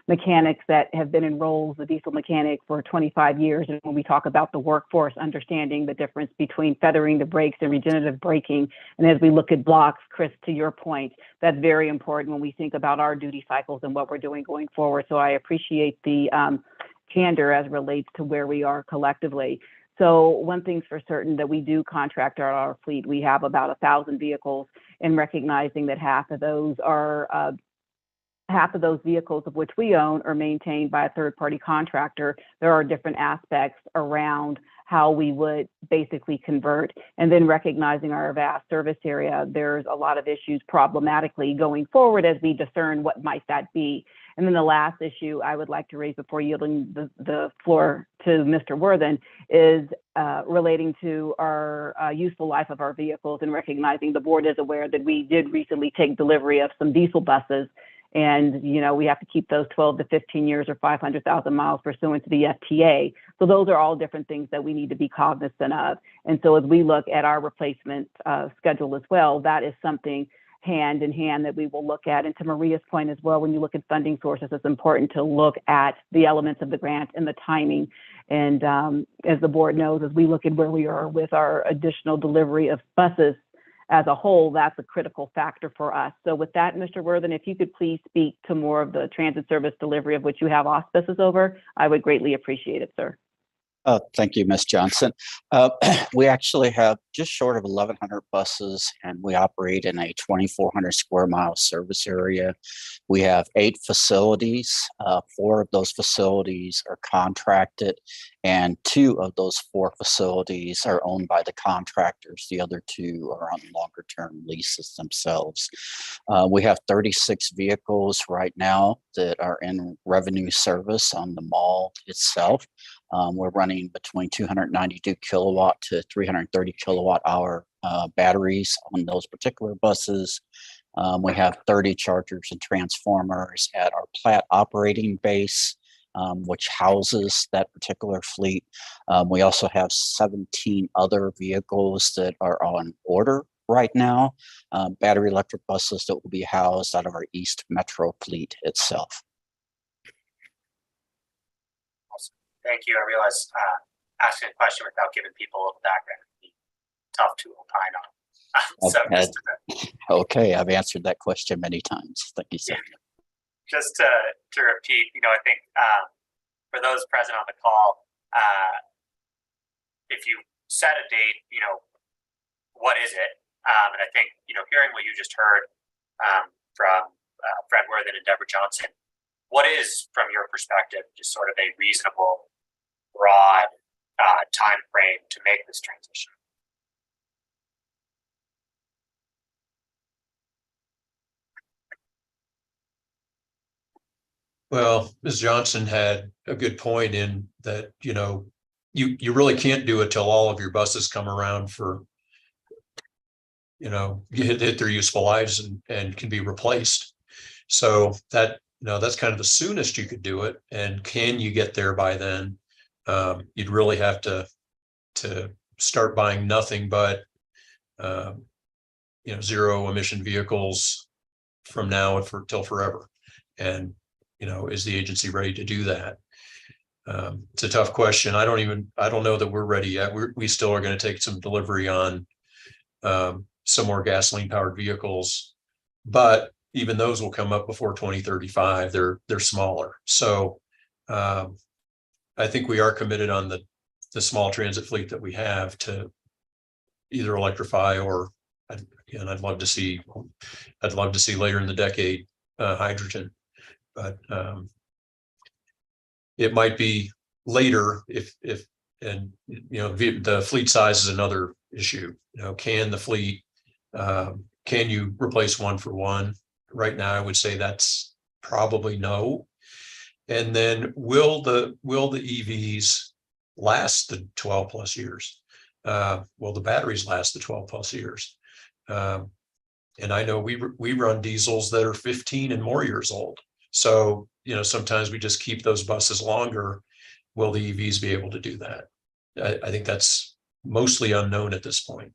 mechanics that have been in roles, a diesel mechanic for 25 years. And when we talk about the workforce, understanding the difference between feathering the brakes and regenerative braking. And as we look at blocks, Chris, to your point, that's very important when we think about our duty cycles and what we're doing going forward. So I appreciate the candor as relates to where we are collectively. So one thing's for certain, that we do contract our fleet. We have about 1,000 vehicles, and recognizing that half of those vehicles of which we own are maintained by a third-party contractor. There are different aspects around how we would basically convert, and then recognizing our vast service area, there's a lot of issues problematically going forward as we discern what might that be. And then the last issue I would like to raise before yielding the floor to Mr. Worthen is relating to our useful life of our vehicles, and recognizing the board is aware that we did recently take delivery of some diesel buses. And, we have to keep those 12 to 15 years or 500,000 miles pursuant to the FTA. So those are all different things that we need to be cognizant of. And so as we look at our replacement schedule as well, that is something hand in hand that we will look at. And to Maria's point as well, when you look at funding sources, it's important to look at the elements of the grant and the timing. And as the board knows, as we look at where we are with our additional delivery of buses as a whole, that's a critical factor for us. So with that, Mr. Worthen, if you could please speak to more of the transit service delivery of which you have auspices over, I would greatly appreciate it, sir. Thank you, Ms. Johnson. We actually have just short of 1,100 buses, and we operate in a 2,400 square mile service area. We have 8 facilities. 4 of those facilities are contracted, and 2 of those 4 facilities are owned by the contractors. The other 2 are on longer term leases themselves. We have 36 vehicles right now that are in revenue service on the mall itself. We're running between 292 kilowatt to 330 kilowatt hour batteries on those particular buses. We have 30 chargers and transformers at our Platte operating base, which houses that particular fleet. We also have 17 other vehicles that are on order right now, battery electric buses that will be housed out of our East Metro fleet itself. Awesome. Thank you. I realize asking a question without giving people a little background would be tough to opine on. Okay, I've answered that question many times. Thank you, sir. Yeah. Just to repeat, I think for those present on the call, if you set a date, what is it? And I think, hearing what you just heard from Fred Worthen and Deborah Johnson, what is, from your perspective, just sort of a reasonable, broad time frame to make this transition? Well, Ms. Johnson had a good point in that, you really can't do it till all of your buses come around for, hit their useful lives and can be replaced. So that, that's kind of the soonest you could do it. And can you get there by then? You'd really have to start buying nothing but, zero emission vehicles from now till forever. And is the agency ready to do that? It's a tough question. I don't know that we're ready yet. We still are going to take some delivery on some more gasoline powered vehicles, but even those will come up before 2035. They're smaller. So I think we are committed on the small transit fleet that we have to either electrify or, and I'd love to see later in the decade hydrogen. But it might be later if the fleet size is another issue. Can the fleet, can you replace one for one? Right now, I would say that's probably no. And then will the EVs last the 12 plus years? Will the batteries last the 12 plus years? And I know we run diesels that are 15 and more years old. So, sometimes we just keep those buses longer. Will the EVs be able to do that? I think that's mostly unknown at this point.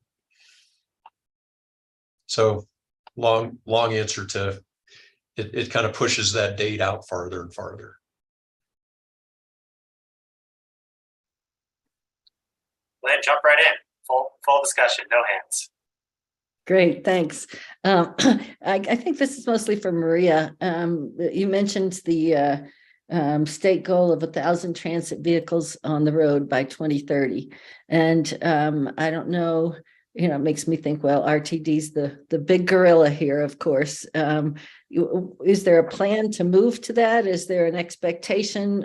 So long answer to it kind of pushes that date out farther and farther. Lynn, jump right in. Full discussion, no hands. Great, thanks. I think this is mostly for Maria. You mentioned the state goal of 1,000 transit vehicles on the road by 2030. And I don't know, it makes me think, well, RTD's the big gorilla here, of course. Is there a plan to move to that? Is there an expectation?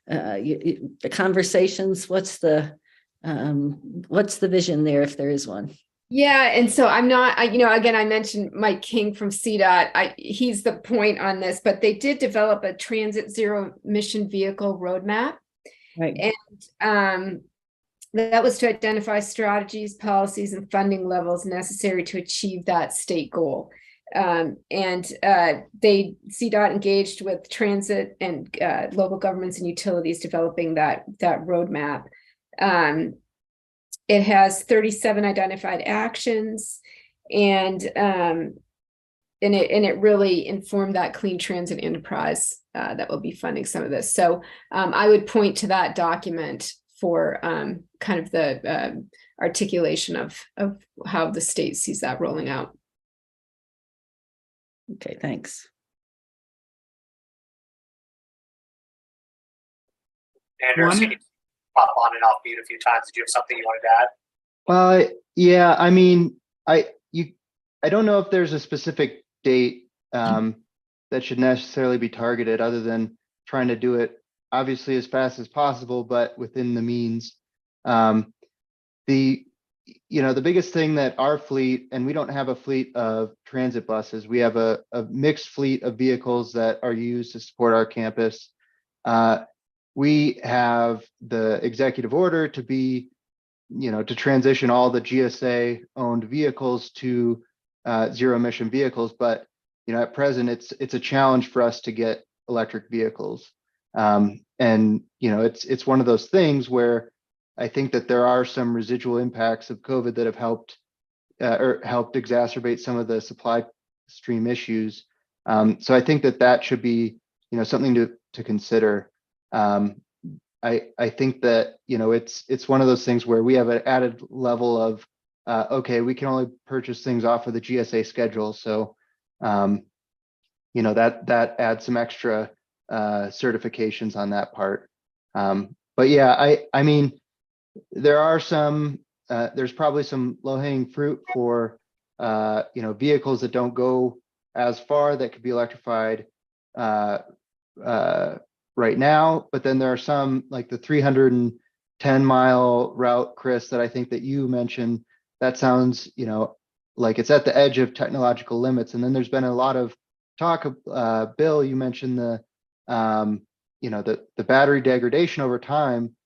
The conversations, what's the vision there if there is one? Yeah, and so I'm not, again, I mentioned Mike King from CDOT. He's the point on this, but they did develop a transit zero emission vehicle roadmap. Right. And that was to identify strategies, policies, and funding levels necessary to achieve that state goal. CDOT engaged with transit and local governments and utilities developing that roadmap. It has 37 identified actions, and it really informed that clean transit enterprise that will be funding some of this. So I would point to that document for kind of the articulation of how the state sees that rolling out. Okay, thanks. Andrew, so you pop on and off mute a few times. Did you have something you wanted to add? Well, yeah, I mean, I don't know if there's a specific date that should necessarily be targeted, other than trying to do it obviously as fast as possible, but within the means. The biggest thing that our fleet, and we don't have a fleet of transit buses, we have a mixed fleet of vehicles that are used to support our campus. We have the executive order to be, to transition all the GSA owned vehicles to zero emission vehicles, but at present it's a challenge for us to get electric vehicles. And it's one of those things where I think that there are some residual impacts of COVID that have helped exacerbate some of the supply stream issues. So I think that should be something to consider. I think that it's one of those things where we have an added level of okay, we can only purchase things off of the GSA schedule, so that adds some extra certifications on that part. But yeah, I mean, there's probably some low-hanging fruit for vehicles that don't go as far that could be electrified right now, but then there are some like the 310-mile route, Chris, that I think that you mentioned. That sounds like it's at the edge of technological limits. And then there's been a lot of talk of Bill, you mentioned the battery degradation over time.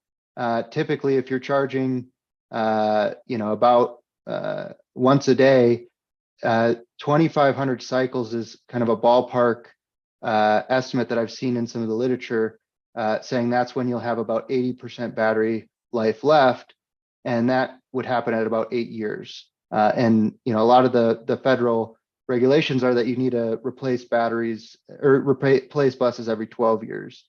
Typically if you're charging about once a day, 2,500 cycles is kind of a ballpark estimate that I've seen in some of the literature, saying that's when you'll have about 80% battery life left, and that would happen at about 8 years. And a lot of the federal regulations are that you need to replace batteries or replace buses every 12 years.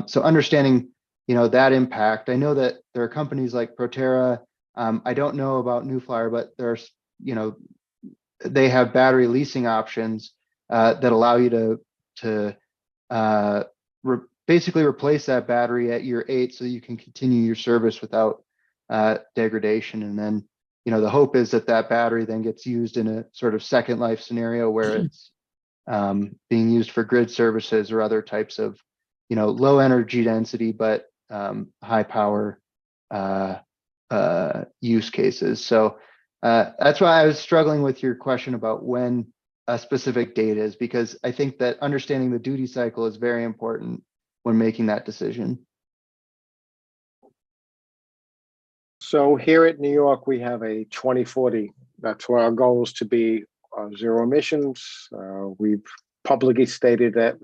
So understanding that impact, I know that there are companies like Proterra. I don't know about New Flyer, but there's they have battery leasing options that allow you to basically replace that battery at year 8 so you can continue your service without degradation. And then the hope is that battery then gets used in a sort of second life scenario where it's being used for grid services or other types of low energy density but high power use cases. So that's why I was struggling with your question about when a specific date is, because I think that understanding the duty cycle is very important when making that decision. So here at New York, we have a 2040. That's where our goal is to be zero emissions. We've publicly stated that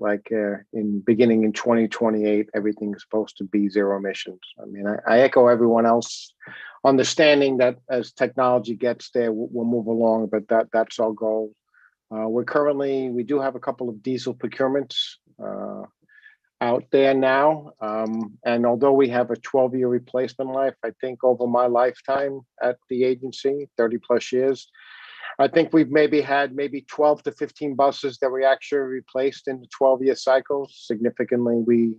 beginning in 2028, everything is supposed to be zero emissions. I mean, I echo everyone else, understanding that as technology gets there, we'll move along, but that's our goal. We do have a couple of diesel procurements out there now. And although we have a 12-year replacement life, I think over my lifetime at the agency, 30 plus years, I think we've had 12 to 15 buses that we actually replaced in the 12-year cycle. Significantly, we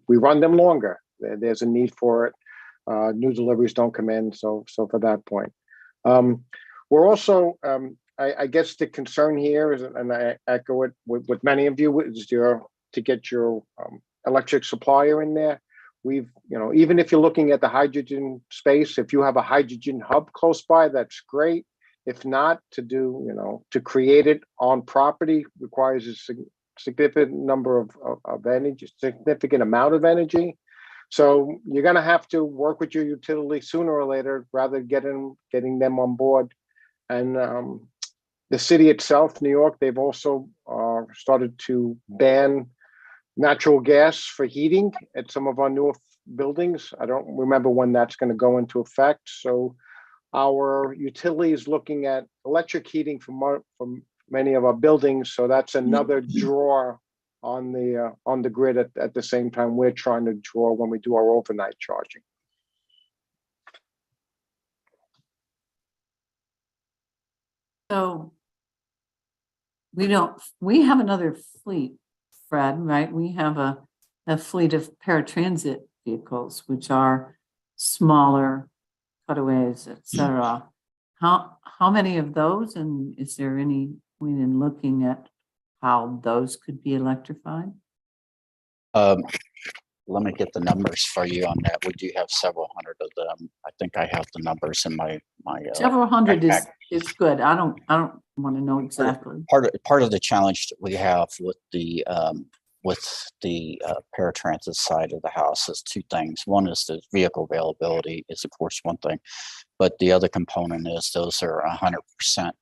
run them longer. There's a need for it. New deliveries don't come in. So for that point, we're also, I guess the concern here is, and I echo it with many of you, is to get your electric supplier in there. Even if you're looking at the hydrogen space, if you have a hydrogen hub close by, that's great. If not, to create it on property requires a significant number of energy, significant amount of energy. So you're going to have to work with your utility sooner or later, rather getting them on board. And the city itself, New York, they've also started to ban natural gas for heating at some of our newer buildings. I don't remember when that's going to go into effect. So our utility is looking at electric heating from many of our buildings. So that's another draw on the grid at the same time we're trying to draw when we do our overnight charging. So we have another fleet, Fred, right? We have a fleet of paratransit vehicles, which are smaller cutaways, etc. How many of those, and is there any point in looking at how those could be electrified? Let me get the numbers for you on that. We do have several hundred of them. I think I have the numbers in my several hundred backpack. is good. I don't want to know exactly. Part of the challenge that we have with the paratransit side of the house is two things. One is the vehicle availability is of course one thing, but the other component is those are 100%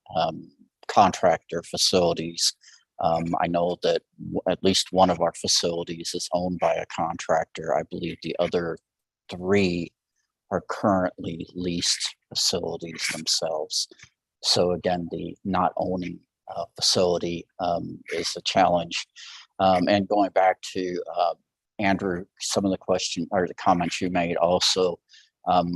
contractor facilities. I know that at least one of our facilities is owned by a contractor. I believe the other 3 are currently leased facilities themselves. So again, the not owning facility is a challenge. And going back to Andrew, some of the question or the comments you made also,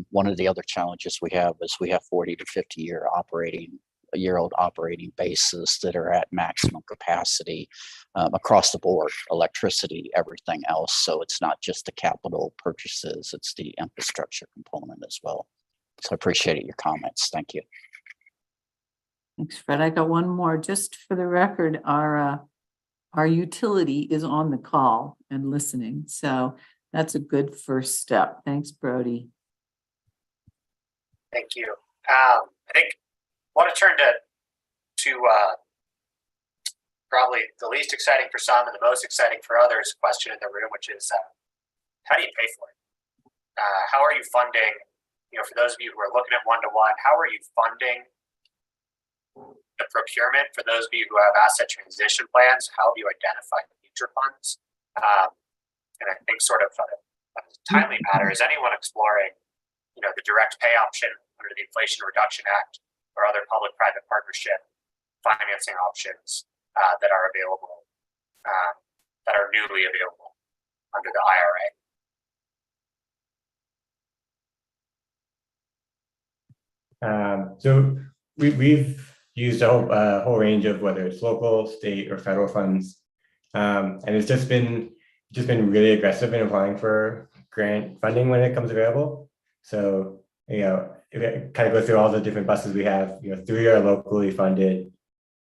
one of the other challenges we have is we have 40 to 50-year-old operating bases that are at maximum capacity across the board, electricity, everything else. So it's not just the capital purchases, it's the infrastructure component as well. So I appreciate your comments. Thank you. Thanks, Fred. I got one more. Just for the record, our utility is on the call and listening. So that's a good first step. Thanks, Brody. Thank you. I think I want to turn to probably the least exciting for some and the most exciting for others question in the room, which is how do you pay for it? How are you funding? For those of you who are looking at one-to-one, how are you funding the procurement? For those of you who have asset transition plans, how have you identified future funds? And I think sort of a timely matter, is anyone exploring, the direct pay option under the Inflation Reduction Act or other public-private partnership financing options that are available, that are newly available under the IRA? So we've used a whole range of whether it's local, state, or federal funds, and it's just been really aggressive in applying for grant funding when it comes available. So it kind of goes through all the different buses we have. 3 are locally funded.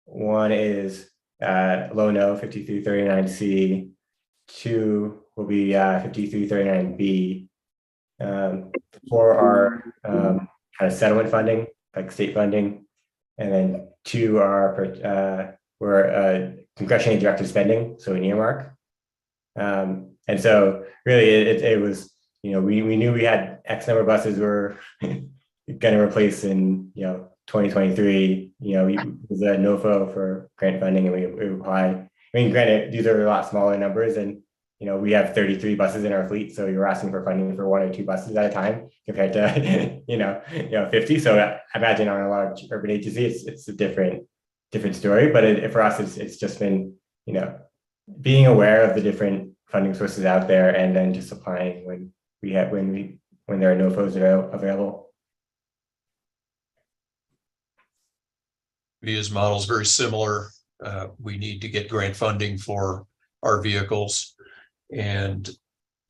1 is low-no 5339C. 2 will be 5339B. 4 are kind of settlement funding, like state funding, and then 2 are were congressionally directed spending, so an earmark. And so really it was, we knew we had X number of buses were going to replace in 2023. It was a NOFO for grant funding, and we applied. I mean, granted, these are a lot smaller numbers, and we have 33 buses in our fleet, so you're asking for funding for 1 or 2 buses at a time compared to 50. So I imagine on a large urban agency, it's a different story. But for us, it's just been being aware of the different funding sources out there, and then just applying when there are NOFOs available. VIA's model is very similar. We need to get grant funding for our vehicles, and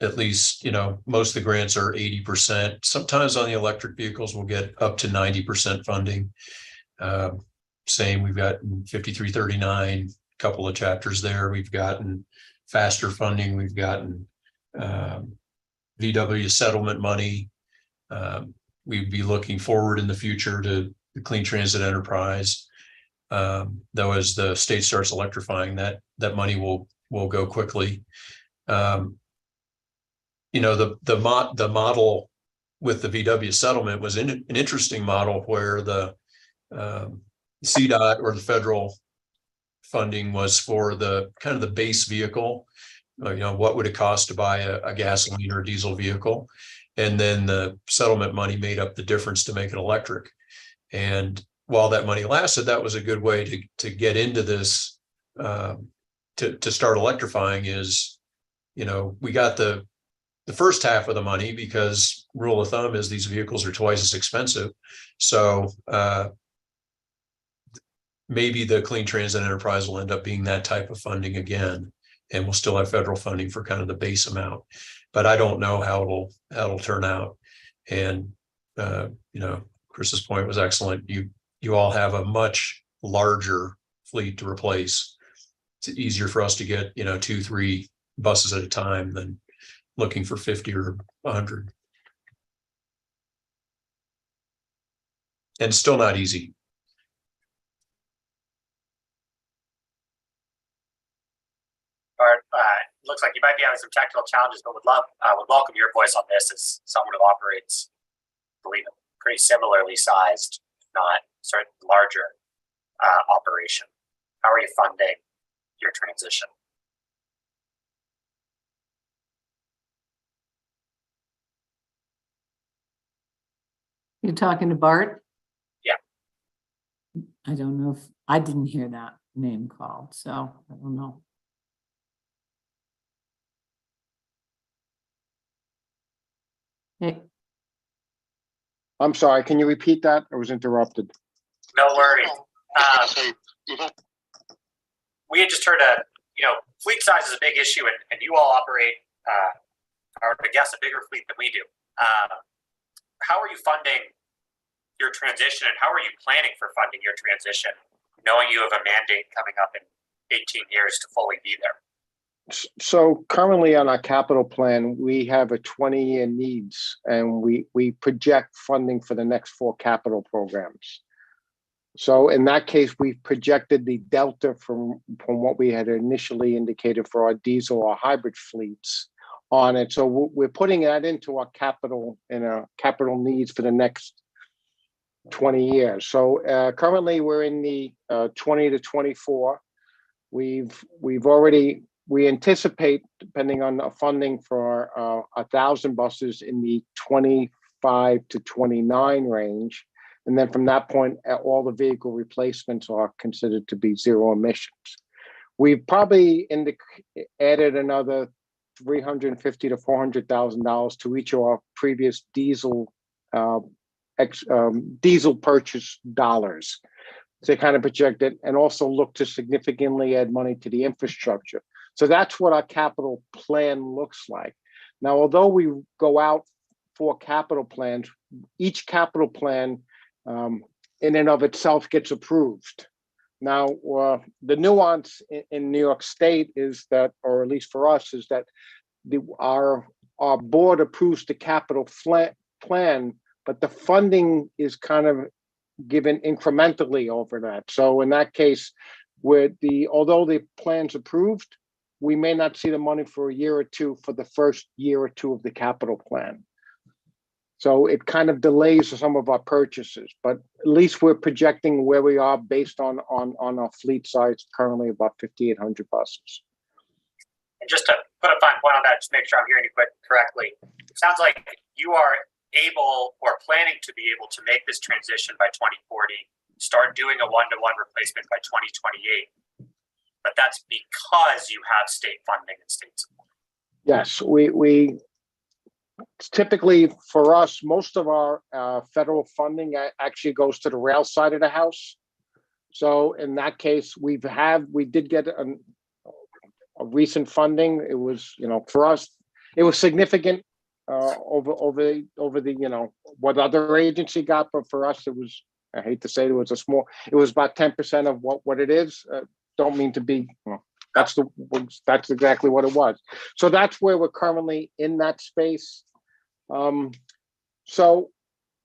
at least most of the grants are 80%. Sometimes on the electric vehicles we'll get up to 90% funding. Same, we've got 5339, a couple of chapters there. We've gotten faster funding. We've gotten VW settlement money. We'd be looking forward in the future to the Clean Transit Enterprise. Though as the state starts electrifying, that money will go quickly. The model with the VW settlement was an interesting model where the CDOT or the federal funding was for the kind of the base vehicle. What would it cost to buy a gasoline or diesel vehicle? And then the settlement money made up the difference to make it electric. And while that money lasted, that was a good way to get into this, to start electrifying. Is, we got the first half of the money because rule of thumb is these vehicles are twice as expensive. So maybe the Clean Transit Enterprise will end up being that type of funding again, and we'll still have federal funding for kind of the base amount. But I don't know how it'll turn out. And Chris's point was excellent. You all have a much larger fleet to replace. It's easier for us to get 2-3 buses at a time than looking for 50 or 100. And still not easy. All right, looks like you might be having some technical challenges, but would welcome your voice on this as someone who operates, I believe, pretty similarly sized, if not certainly larger operation? How are you funding your transition? You're talking to Bart? Yeah. I don't know if, I didn't hear that name called, so I don't know. Hey, I'm sorry, can you repeat that? I was interrupted. No worries. We had just heard fleet size is a big issue, and you all operate, or I guess, a bigger fleet than we do. How are you funding your transition, and how are you planning for funding your transition, knowing you have a mandate coming up in 18 years to fully be there? So currently on our capital plan, we have a 20-year needs, and we project funding for the next 4 capital programs. So in that case, we projected the delta from what we had initially indicated for our diesel or hybrid fleets on it. So we're putting that into our capital and our capital needs for the next 20 years. So currently we're in the 20 to 24. We anticipate, depending on the funding, for 1,000 buses in the 25 to 29 range. And then from that point, all the vehicle replacements are considered to be zero emissions. We've probably added another $350,000 to $400,000 to each of our previous diesel purchase dollars. To kind of project it, and also look to significantly add money to the infrastructure. So that's what our capital plan looks like. Now, although we go out for capital plans, each capital plan in and of itself gets approved. Now, the nuance in New York State is that, or at least for us, is that our board approves the capital plan, but the funding is kind of given incrementally over that. So in that case, although the plan's approved, we may not see the money for a year or two for the first year or two of the capital plan. So it kind of delays some of our purchases, but at least we're projecting where we are based on our fleet size, currently about 5,800 buses. And just to put a fine point on that, just make sure I'm hearing you correctly. It sounds like you are able or planning to be able to make this transition by 2040, start doing a one-to-one replacement by 2028. But that's because you have state funding and state support. Yes, we typically, for us, most of our federal funding actually goes to the rail side of the house. So in that case, we did get a recent funding. It was, for us, it was significant over the, what other agency got, but for us, it was, I hate to say it was about 10% of what it is. Don't mean to be, that's exactly what it was. So that's where we're currently in that space. So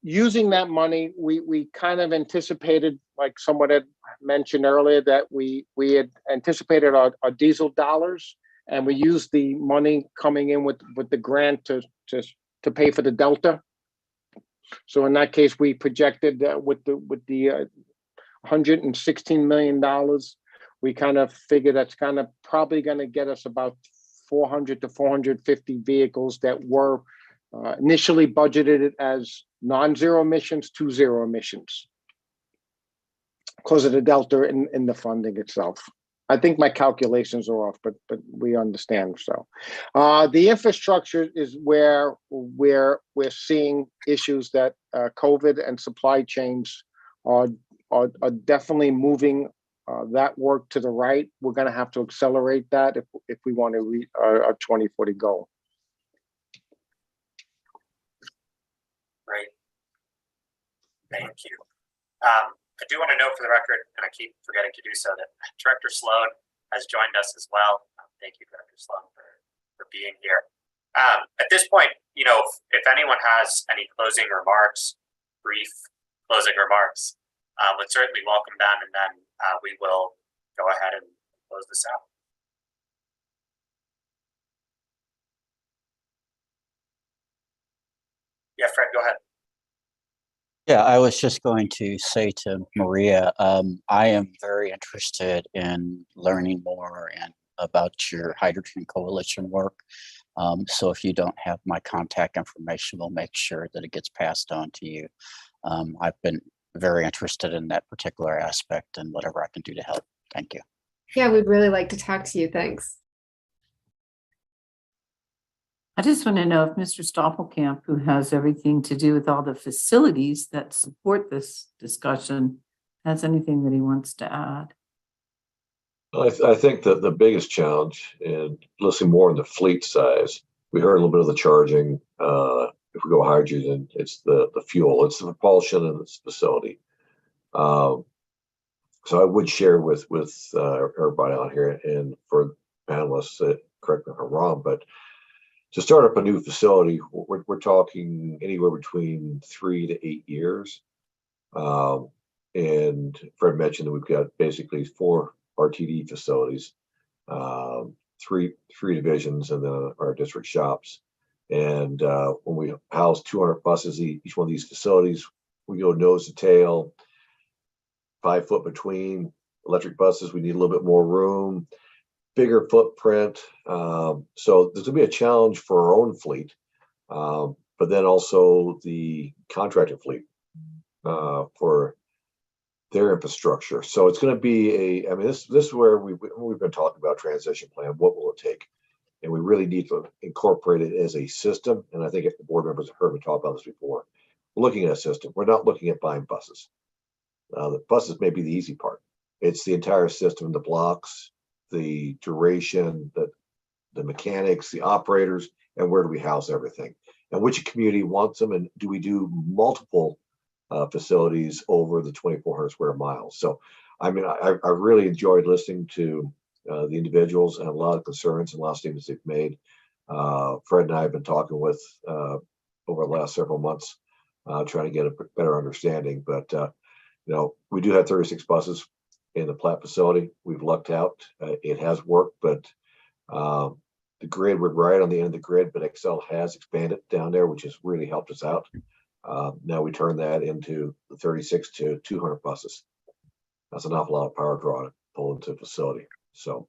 using that money, we kind of anticipated, like someone had mentioned earlier, that we had anticipated our diesel dollars, and we used the money coming in with the grant to pay for the delta. So in that case, we projected with the $116 million, we kind of figured that's kind of probably going to get us about 400 to 450 vehicles that were initially budgeted as non-zero emissions to zero emissions because of the delta in the funding itself. I think my calculations are off, but we understand. So the infrastructure is where we're seeing issues that COVID and supply chains are definitely moving that work to the right. We're going to have to accelerate that if we want to reach our 2040 goal. Great. Thank you. I do want to note for the record, and I keep forgetting to do so, that Director Sloan has joined us as well. Thank you, Director Sloan, for being here. At this point, if anyone has any closing remarks, brief closing remarks, would certainly welcome them, and then we will go ahead and close this out. Yeah, Fred, go ahead. Yeah, I was just going to say to Maria, I am very interested in learning more and about your Hydrogen Coalition work. So if you don't have my contact information, we'll make sure that it gets passed on to you. I've been very interested in that particular aspect and whatever I can do to help. Thank you. Yeah, we'd really like to talk to you. Thanks. I just want to know if Mr. Stoppelkamp, who has everything to do with all the facilities that support this discussion, has anything that he wants to add. I think that the biggest challenge, and listening more on the fleet size, we heard a little bit of the charging. If we go hydrogen, it's the fuel, it's the propulsion in this facility. So I would share with everybody on here, and for panelists, correct me if I'm wrong, but to start up a new facility, we're talking anywhere between 3 to 8 years. And Fred mentioned that we've got basically 4 RTD facilities, 3 divisions, and then our district shops. And when we house 200 buses each one of these facilities, we go nose to tail, 5 foot between. Electric buses, we need a little bit more room, bigger footprint. So there's gonna be a challenge for our own fleet, but then also the contracted fleet for their infrastructure. So it's going to be I mean, this is where we've been talking about transition plan. What will it take? And we really need to incorporate it as a system. And I think if the board members have heard me talk about this before, we're looking at a system. We're not looking at buying buses. The buses may be the easy part. It's the entire system, the blocks, the duration, the mechanics, the operators, and where do we house everything? And which community wants them? And do we do multiple facilities over the 2,400 square miles? So, I mean, I really enjoyed listening to the individuals and a lot of concerns and a lot of statements they've made. Fred and I have been talking with over the last several months, trying to get a better understanding. But you know, we do have 36 buses in the Platte facility. We've lucked out. It has worked, but the grid, we're right on the end of the grid, but Excel has expanded down there, which has really helped us out. Now we turn that into the 36 to 200 buses. That's an awful lot of power draw to pull into a facility. So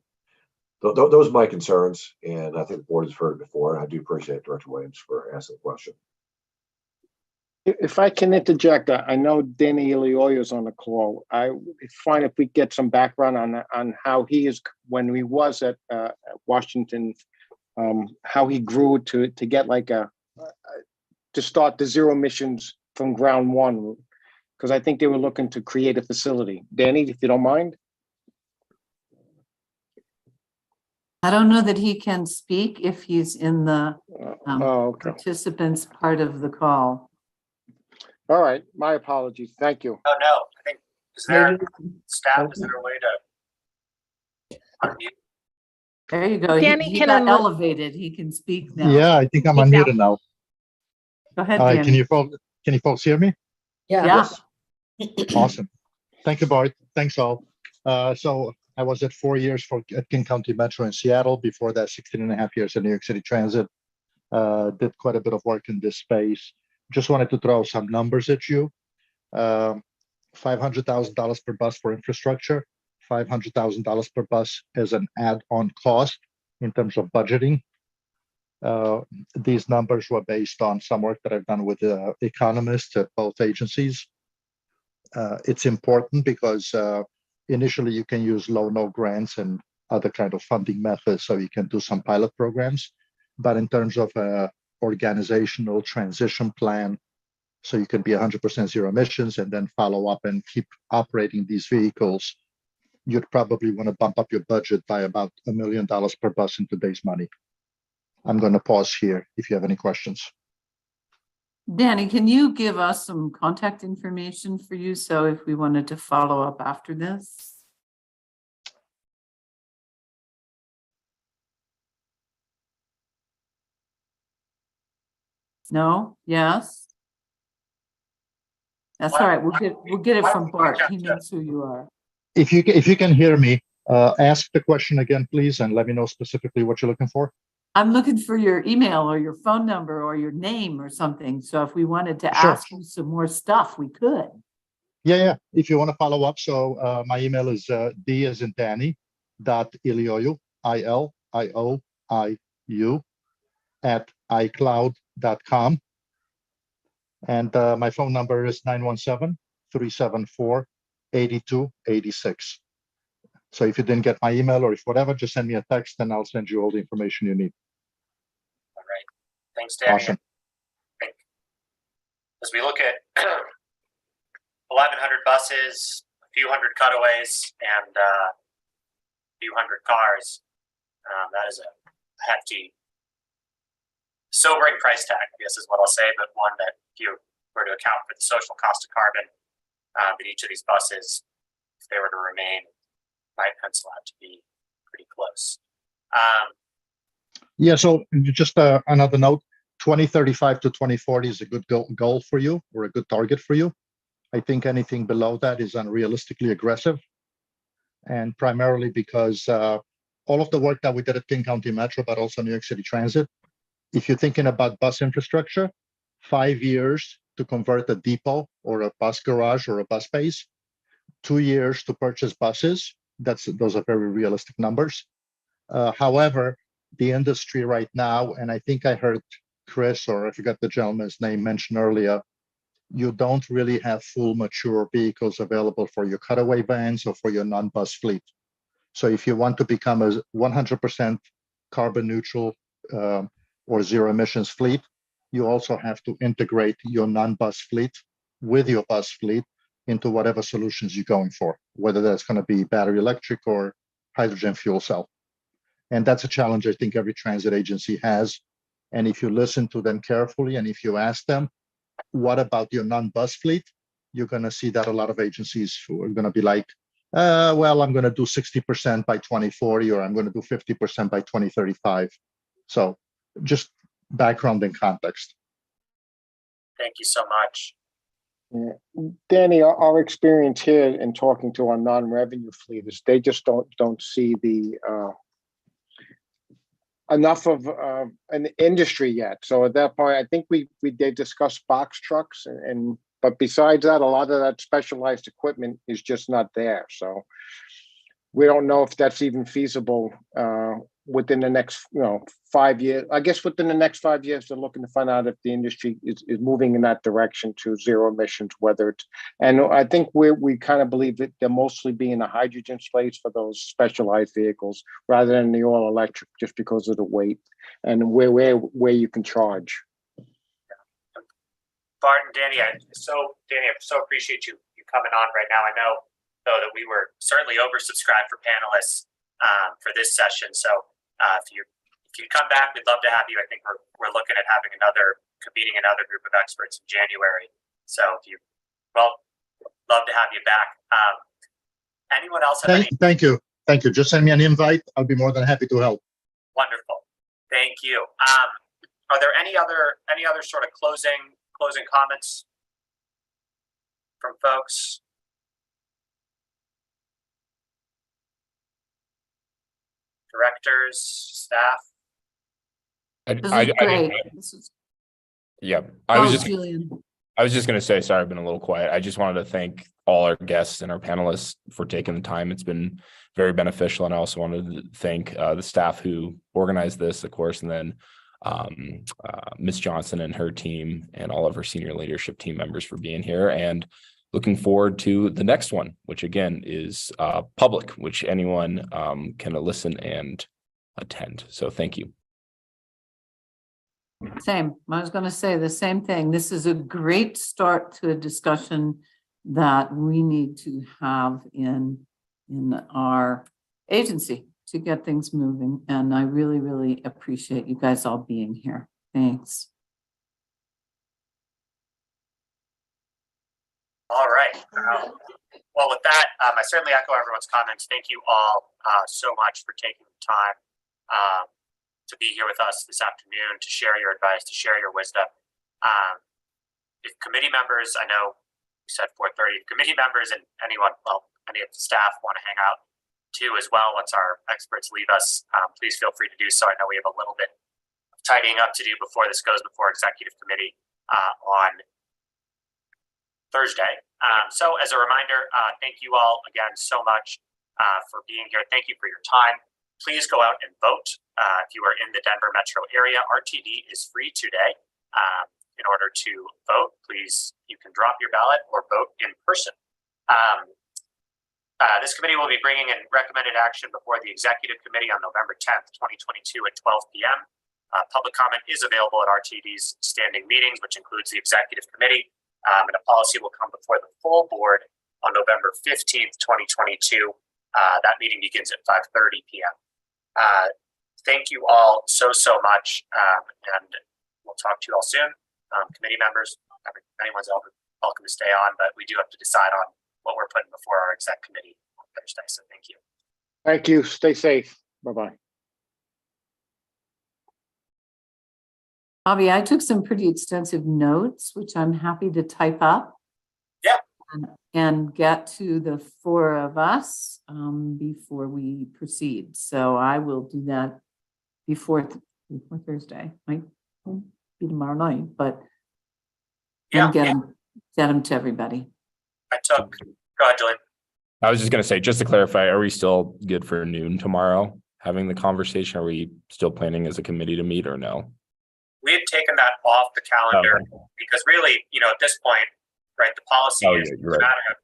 those are my concerns, and I think the board has heard it before, and I do appreciate Director Williams for asking the question. If I can interject, I know Danny Ilioio is on the call. It's fine if we get some background on how he is, when he was at Washington, how he grew to get like to start the zero emissions from ground one, because I think they were looking to create a facility. Danny, if you don't mind. I don't know that he can speak if he's in the Okay. participants part of the call. All right, my apologies. Thank you. Oh, no, I think, is there Maybe- staff, is there a way to unmute? There you go. Danny, He can got unmute- elevated. He can speak now. Yeah, I think I'm Speak now. unmuted now. Go ahead, All right, Danny. can you folks hear me? Yeah. Awesome. Thank you, Bart. Thanks all. So I was at 4 years at King County Metro in Seattle. Before that, 16 and a half years at New York City Transit. Did quite a bit of work in this space. Just wanted to throw some numbers at you. $500,000 per bus for infrastructure, $500,000 per bus as an add-on cost in terms of budgeting. These numbers were based on some work that I've done with economists at both agencies. It's important because initially you can use low-no grants and other kind of funding methods, so you can do some pilot programs. But in terms of organizational transition plan, so you can be 100% zero emissions and then follow up and keep operating these vehicles, you'd probably want to bump up your budget by about $1 million per bus in today's money. I'm going to pause here if you have any questions. Danny, can you give us some contact information for you? So if we wanted to follow up after this? No? Yes? That's all right. We'll get it from Bart. He knows who you are. If you can hear me, ask the question again, please, and let me know specifically what you're looking for. I'm looking for your email or your phone number or your name or something. So if we wanted to Sure. ask you some more stuff, we could. Yeah. If you want to follow up, so my email is D as in Danny .ilioiu, ILIOIU @icloud.com. And my phone number is 917-374-8286. So if you didn't get my email or if whatever, just send me a text and I'll send you all the information you need. All right. Thanks, Danny. Awesome. As we look at 1,100 buses, a few hundred cutaways, and a few hundred cars, that is a hefty, sobering price tag, I guess is what I'll say, but one that if you were to account for the social cost of carbon that each of these buses, if they were to remain, might pencil out to be pretty close. Yeah, so just another note, 2035 to 2040 is a good goal for you or a good target for you. I think anything below that is unrealistically aggressive. And primarily because all of the work that we did at King County Metro, but also New York City Transit, if you're thinking about bus infrastructure, 5 years to convert a depot or a bus garage or a bus base, 2 years to purchase buses. Those are very realistic numbers. However, the industry right now, and I think I heard Chris, or I forgot the gentleman's name mentioned earlier, you don't really have full mature vehicles available for your cutaway vans or for your non-bus fleet. So if you want to become a 100% carbon neutral or zero emissions fleet, you also have to integrate your non-bus fleet with your bus fleet into whatever solutions you're going for, whether that's going to be battery electric or hydrogen fuel cell. And that's a challenge I think every transit agency has. And if you listen to them carefully and if you ask them, what about your non-bus fleet? You're going to see that a lot of agencies are going to be like, well, I'm going to do 60% by 2040, or I'm going to do 50% by 2035. So just background and context. Thank you so much. Yeah. Danny, our experience here in talking to our non-revenue fleet is they just don't see the enough of an industry yet. So at that point, I think we did discuss box trucks, but besides that, a lot of that specialized equipment is just not there. So we don't know if that's even feasible within the next 5 years. I guess within the next 5 years, they're looking to find out if the industry is moving in that direction to zero emissions, whether it's, and I think we kind of believe that they're mostly being a hydrogen space for those specialized vehicles rather than the all electric, just because of the weight and where you can charge. Bart and Danny, I so appreciate you coming on right now. I know though that we were certainly oversubscribed for panelists for this session. So if you come back, we'd love to have you. I think we're looking at having convening another group of experts in January. So love to have you back. Anyone else have any? Thank you. Just send me an invite. I'll be more than happy to help. Wonderful. Thank you. Are there any other sort of closing comments from folks? Directors, staff? This is great. I was just going to say, sorry, I've been a little quiet. I just wanted to thank all our guests and our panelists for taking the time. It's been very beneficial. And I also wanted to thank the staff who organized this, of course, and then Ms. Johnson and her team and all of her senior leadership team members for being here, and looking forward to the next one, which again is public, which anyone can listen and attend. So thank you. Same. I was going to say the same thing. This is a great start to a discussion that we need to have in our agency to get things moving. And I really, really appreciate you guys all being here. Thanks. All right. Well, with that, I certainly echo everyone's comments. Thank you all so much for taking the time to be here with us this afternoon, to share your advice, to share your wisdom. If committee members, I know we said 4:30, committee members and any of the staff want to hang out too as well once our experts leave us. Please feel free to do so. I know we have a little bit of tidying up to do before this goes before executive committee on Thursday. So as a reminder, thank you all again so much for being here. Thank you for your time. Please go out and vote. If you are in the Denver metro area, RTD is free today. In order to vote, please, you can drop your ballot or vote in person. This committee will be bringing in recommended action before the executive committee on November 10th, 2022 at 12 p.m. Public comment is available at RTD's standing meetings, which includes the executive committee, and a policy will come before the full board on November 15th, 2022. That meeting begins at 5:30 p.m. Thank you all so much, and we'll talk to you all soon. Committee members, anyone's welcome to stay on, but we do have to decide on what we're putting before our exec committee on Thursday. So thank you. Thank you. Stay safe. Bye-bye. Bobby, I took some pretty extensive notes, which I'm happy to type up. Yeah. And get to the four of us before we proceed. So I will do that before Thursday. Might be tomorrow night, but Yeah, get them to everybody. go ahead, Julian. I was just going to say, just to clarify, are we still good for noon tomorrow having the conversation? Are we still planning as a committee to meet or no? We had taken that off the calendar because really, at this point, right, the policy is a matter of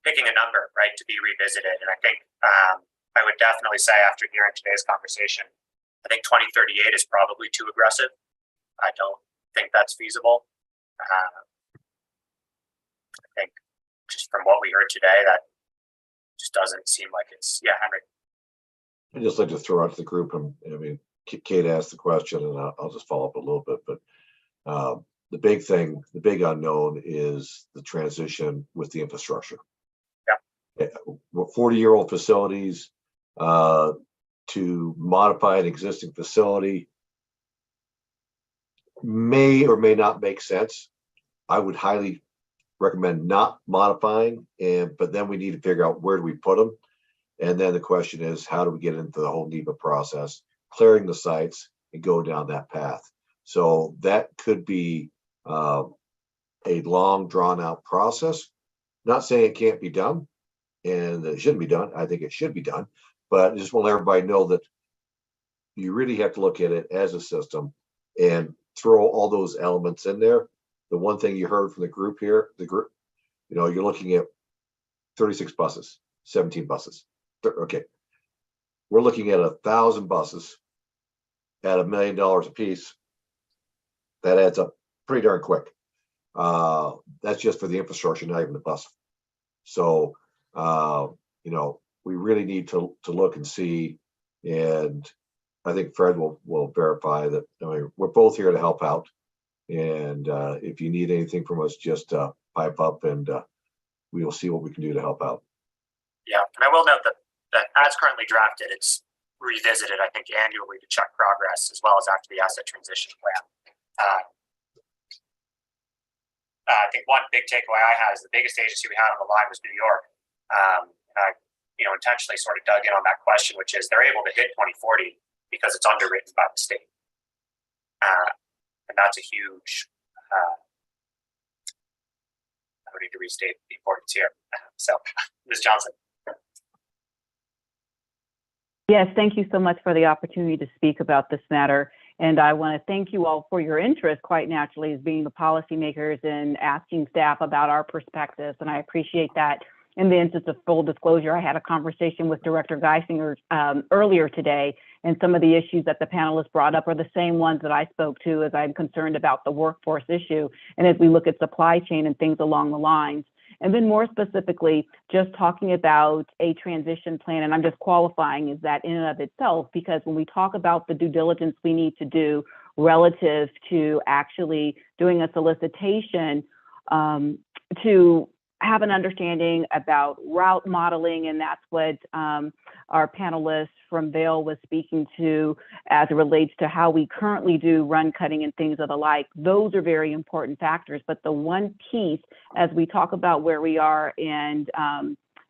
picking a number, right, to be revisited. And I think I would definitely say after hearing today's conversation, I think 2038 is probably too aggressive. I don't think that's feasible. I think just from what we heard today, that just doesn't seem like it's, Henry. I'd just like to throw out to the group, and I mean, Kate asked the question, and I'll just follow up a little bit, but the big thing, the big unknown is the transition with the infrastructure. Yeah. 40-year-old facilities, to modify an existing facility may or may not make sense. I would highly recommend not modifying, but then we need to figure out where do we put them. And then the question is, how do we get into the whole NEPA process, clearing the sites and go down that path? So that could be a long drawn out process. Not saying it can't be done and that it shouldn't be done. I think it should be done, but I just want to let everybody know that you really have to look at it as a system and throw all those elements in there. The one thing you heard from the group here, you're looking at 36 buses, 17 buses. Okay. We're looking at 1,000 buses at $1 million a piece. That adds up pretty darn quick. That's just for the infrastructure, not even the bus. So, we really need to look and see, and I think Fred will verify that. I mean, we're both here to help out, and if you need anything from us, just pipe up, and we will see what we can do to help out. Yeah, and I will note that as currently drafted, it's revisited, I think, annually to check progress, as well as after the asset transition plan. I think one big takeaway I had is the biggest agency we had on the line was New York. And I, intentionally sort of dug in on that question, which is they're able to hit 2040 because it's underwritten by the state. And that's a huge, I don't need to restate the importance here. So, Ms. Johnson. Yes, thank you so much for the opportunity to speak about this matter. And I want to thank you all for your interest, quite naturally, as being the policymakers and asking staff about our perspectives. And I appreciate that. In the interest of full disclosure, I had a conversation with Director Geisinger earlier today, and some of the issues that the panelists brought up are the same ones that I spoke to, as I'm concerned about the workforce issue, and as we look at supply chain and things along the lines. And then more specifically, just talking about a transition plan, and I'm just qualifying is that in and of itself, because when we talk about the due diligence we need to do relative to actually doing a solicitation to have an understanding about route modeling, and that's what our panelist from Vail was speaking to as it relates to how we currently do run cutting and things of the like. Those are very important factors, but the one piece as we talk about where we are and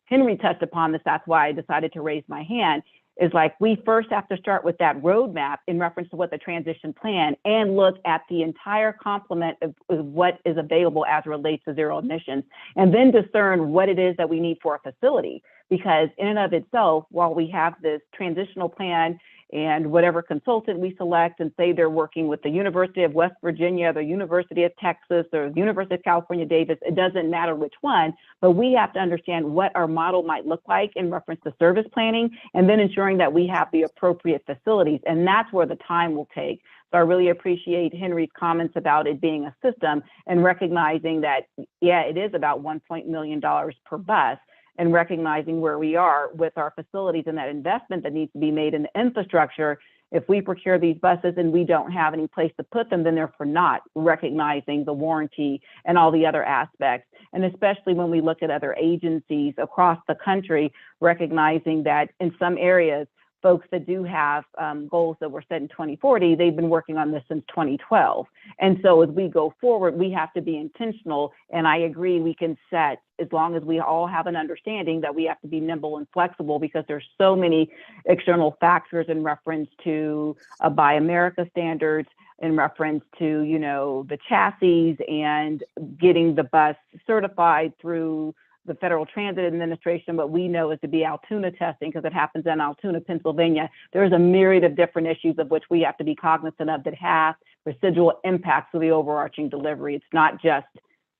Henry touched upon this, that's why I decided to raise my hand, is like we first have to start with that roadmap in reference to what the transition plan and look at the entire complement of what is available as it relates to zero emissions, and then discern what it is that we need for a facility. Because in and of itself, while we have this transitional plan and whatever consultant we select and say they're working with the University of West Virginia, the University of Texas, or the University of California, Davis, it doesn't matter which one, but we have to understand what our model might look like in reference to service planning, and then ensuring that we have the appropriate facilities. And that's where the time will take. So I really appreciate Henry's comments about it being a system and recognizing that, yeah, it is about $1 million per bus, and recognizing where we are with our facilities and that investment that needs to be made in the infrastructure. If we procure these buses and we don't have any place to put them, then they're for naught, recognizing the warranty and all the other aspects. And especially when we look at other agencies across the country, recognizing that in some areas, folks that do have goals that were set in 2040, they've been working on this since 2012. And so as we go forward, we have to be intentional. And I agree, we can set, as long as we all have an understanding that we have to be nimble and flexible, because there's so many external factors in reference to Buy America standards, in reference to, you know, the chassis and getting the bus certified through the Federal Transit Administration, what we know is to be Altoona testing, because it happens in Altoona, Pennsylvania. There's a myriad of different issues of which we have to be cognizant of that have residual impacts of the overarching delivery. It's not just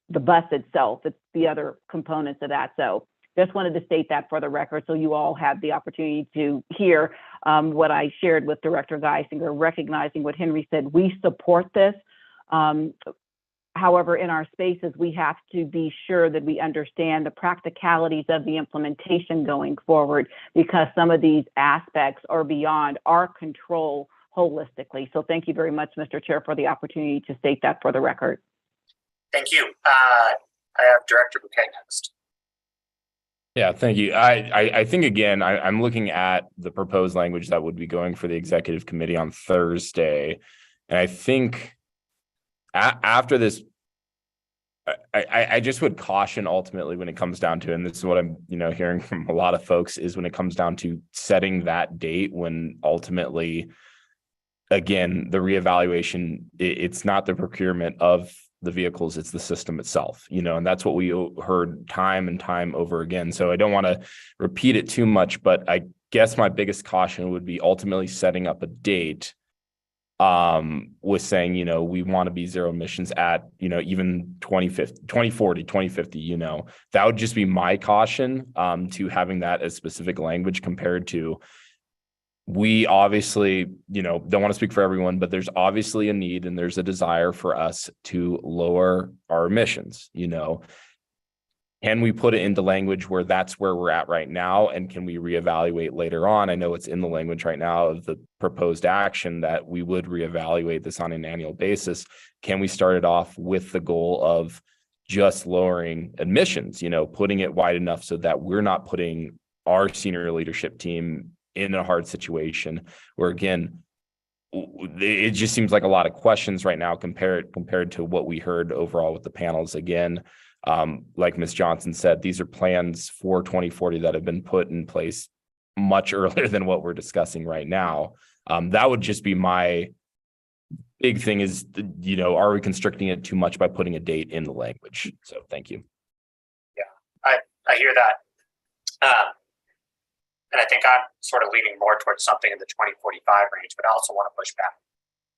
the bus itself, it's the other components of that. So just wanted to state that for the record, so you all had the opportunity to hear what I shared with Director Geisinger, recognizing what Henry said. We support this. However, in our spaces, we have to be sure that we understand the practicalities of the implementation going forward, because some of these aspects are beyond our control holistically. So thank you very much, Mr. Chair, for the opportunity to state that for the record. Thank you. I have Director Bouquet next. Yeah, thank you. I think, again, I'm looking at the proposed language that would be going for the executive committee on Thursday. And I think after this, I just would caution ultimately when it comes down to, and this is what I'm, hearing from a lot of folks, is when it comes down to setting that date, when ultimately, again, the reevaluation, it's not the procurement of the vehicles, it's the system itself, and that's what we heard time and time over again. So I don't want to repeat it too much, but I guess my biggest caution would be ultimately setting up a date with saying, we want to be zero emissions at, even 2050, 2040, 2050, that would just be my caution to having that as specific language, compared to, we obviously, don't want to speak for everyone, but there's obviously a need and there's a desire for us to lower our emissions. Can we put it into language where that's where we're at right now? And can we reevaluate later on? I know it's in the language right now of the proposed action that we would reevaluate this on an annual basis. Can we start it off with the goal of just lowering emissions, putting it wide enough so that we're not putting our senior leadership team in a hard situation where, again, it just seems like a lot of questions right now compared to what we heard overall with the panels. Again, like Ms. Johnson said, these are plans for 2040 that have been put in place much earlier than what we're discussing right now. That would just be my big thing is, are we constricting it too much by putting a date in the language? So thank you. Yeah, I hear that. And I think I'm sort of leaning more towards something in the 2045 range, but I also want to push back.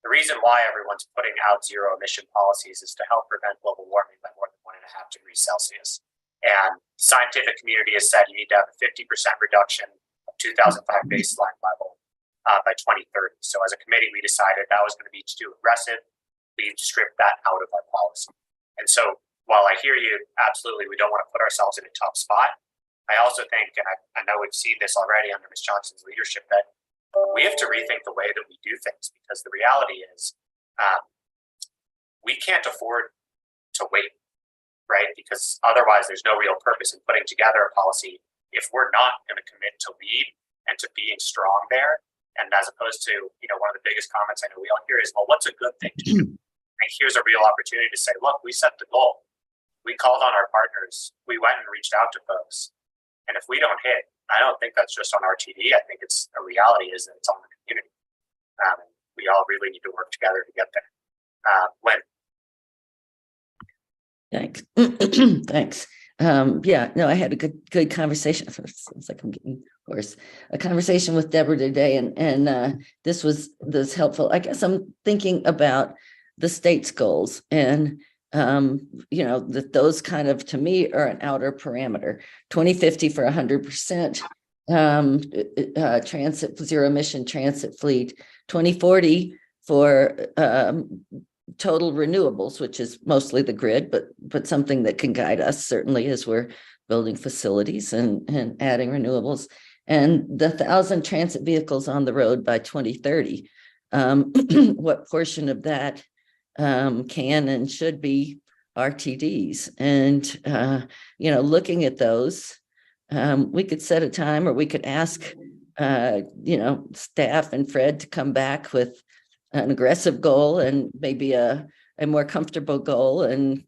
The reason why everyone's putting out zero emission policies is to help prevent global warming by more than 1.5 degrees Celsius. And the scientific community has said you need to have a 50% reduction of 2005 baseline level by 2030. So as a committee, we decided that was going to be too aggressive. We stripped that out of our policy. And so while I hear you, absolutely, we don't want to put ourselves in a tough spot. I also think, and I know we've seen this already under Ms. Johnson's leadership, that we have to rethink the way that we do things, because the reality is we can't afford to wait, right? Because otherwise there's no real purpose in putting together a policy if we're not going to commit to lead and to being strong there. And as opposed to, one of the biggest comments I know we all hear is, well, what's a good thing to do? And here's a real opportunity to say, look, we set the goal. We called on our partners. We went and reached out to folks. And if we don't hit, I don't think that's just on RTD. I think it's a reality is that it's on the community. We all really need to work together to get there. Lynn. Thanks. Thanks. Yeah, no, I had a good conversation. Sounds like I'm getting hoarse. A conversation with Deborah today, and this was helpful. I guess I'm thinking about the state's goals, and that those kind of, to me, are an outer parameter. 2050 for 100% transit, zero emission transit fleet. 2040 for total renewables, which is mostly the grid, but something that can guide us certainly as we're building facilities and adding renewables. And the 1,000 transit vehicles on the road by 2030. What portion of that can and should be RTDs? And looking at those, we could set a time, or we could ask staff and Fred to come back with an aggressive goal and maybe a more comfortable goal, and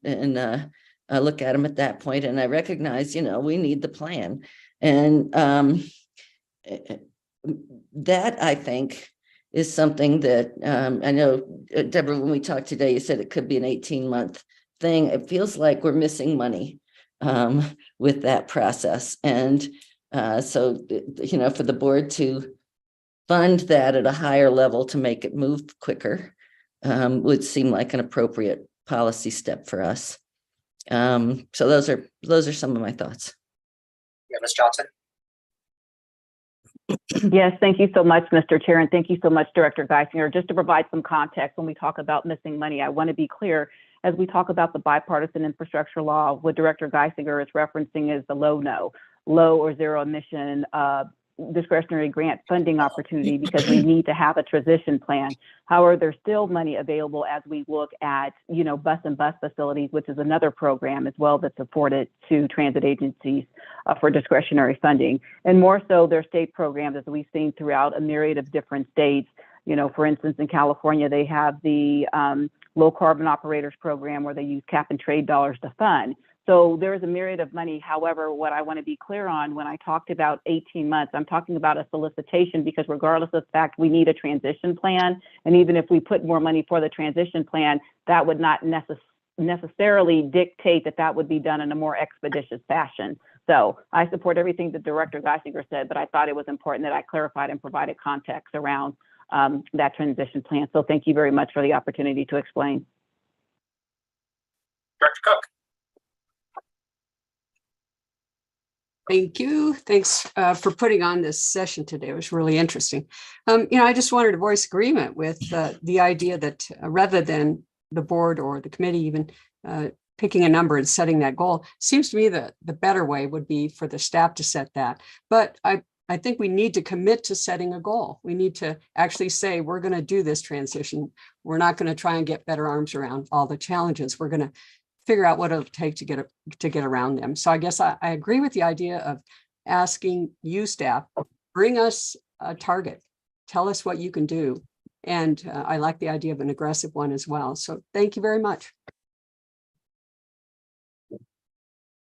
look at them at that point. And I recognize, we need the plan. And that, I think, is something that I know, Deborah, when we talked today, you said it could be an 18-month thing. It feels like we're missing money with that process. And so, for the board to fund that at a higher level to make it move quicker would seem like an appropriate policy step for us. So those are some of my thoughts. Yeah, Ms. Johnson. Yes, thank you so much, Mr. Chair, and thank you so much, Director Geisinger. Just to provide some context, when we talk about missing money, I want to be clear, as we talk about the bipartisan infrastructure law, what Director Geisinger is referencing is the low or zero emission discretionary grant funding opportunity, because we need to have a transition plan. However, there's still money available as we look at, bus and bus facilities, which is another program as well that's afforded to transit agencies for discretionary funding. And more so, their state programs, as we've seen throughout a myriad of different states. For instance, in California, they have the low carbon operators program where they use cap and trade dollars to fund. So there's a myriad of money. However, what I want to be clear on when I talked about 18 months, I'm talking about a solicitation, because regardless of the fact we need a transition plan, and even if we put more money for the transition plan, that would not necessarily dictate that would be done in a more expeditious fashion. So I support everything that Director Geisinger said, but I thought it was important that I clarified and provided context around that transition plan. So thank you very much for the opportunity to explain. Director Cook. Thank you. Thanks for putting on this session today. It was really interesting. I just wanted to voice agreement with the idea that rather than the board or the committee even picking a number and setting that goal, seems to me that the better way would be for the staff to set that. But I think we need to commit to setting a goal. We need to actually say, we're going to do this transition. We're not going to try and get better arms around all the challenges. We're going to figure out what it'll take to get around them. So I guess I agree with the idea of asking you staff, bring us a target, tell us what you can do. And I like the idea of an aggressive one as well. So thank you very much.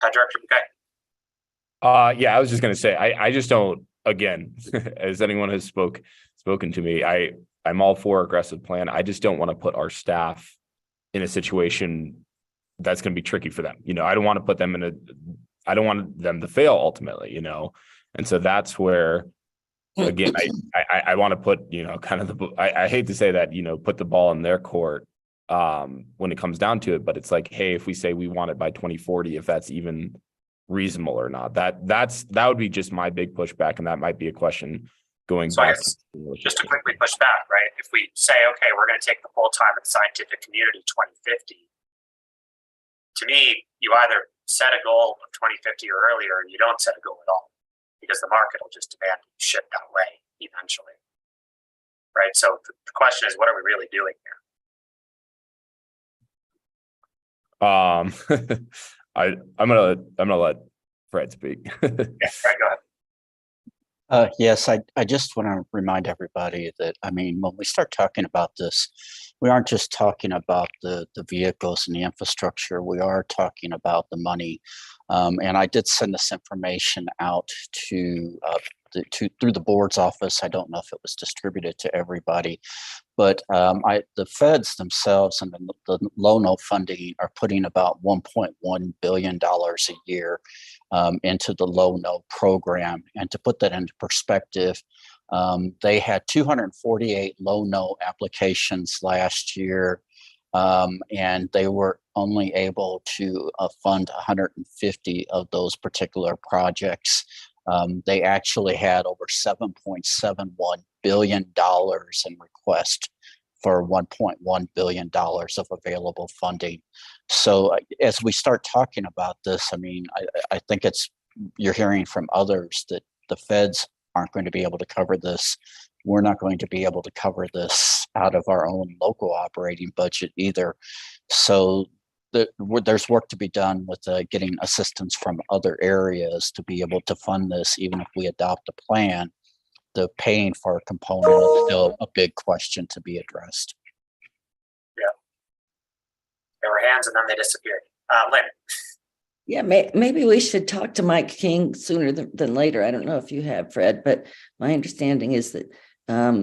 Director McKay. Yeah, I was just going to say, I just don't, again, as anyone has spoken to me, I'm all for aggressive plan. I just don't want to put our staff in a situation that's going to be tricky for them. I don't want to put them I don't want them to fail ultimately, and so that's where, again, I want to put, kind of I hate to say that, put the ball in their court when it comes down to it, but it's like, hey, if we say we want it by 2040, if that's even reasonable or not, that would be just my big pushback. And that might be a question going back. Just to quickly push back, right? If we say, okay, we're going to take the full time of the scientific community 2050, to me, you either set a goal of 2050 or earlier, or you don't set a goal at all, because the market will just demand you shift that way eventually, right? So the question is, what are we really doing here? I'm gonna let Fred speak. Yeah, Fred, go ahead. Yes, I just want to remind everybody that, when we start talking about this we aren't just talking about the vehicles and the infrastructure. We are talking about the money. And I did send this information out to through the board's office. I don't know if it was distributed to everybody, but the feds themselves and the low-no funding are putting about $1.1 billion a year into the low-no program. And to put that into perspective, they had 248 low-no applications last year, and they were only able to fund 150 of those particular projects. They actually had over $7.71 billion in requests for $1.1 billion of available funding. So as we start talking about this, I mean, I think you're hearing from others that the feds aren't going to be able to cover this. We're not going to be able to cover this out of our own local operating budget either. So there's work to be done with getting assistance from other areas to be able to fund this. Even if we adopt a plan, the paying for a component is still a big question to be addressed. Yeah. There were hands and then they disappeared. Lynn. Yeah, maybe we should talk to Mike King sooner than later. I don't know if you have, Fred, but my understanding is that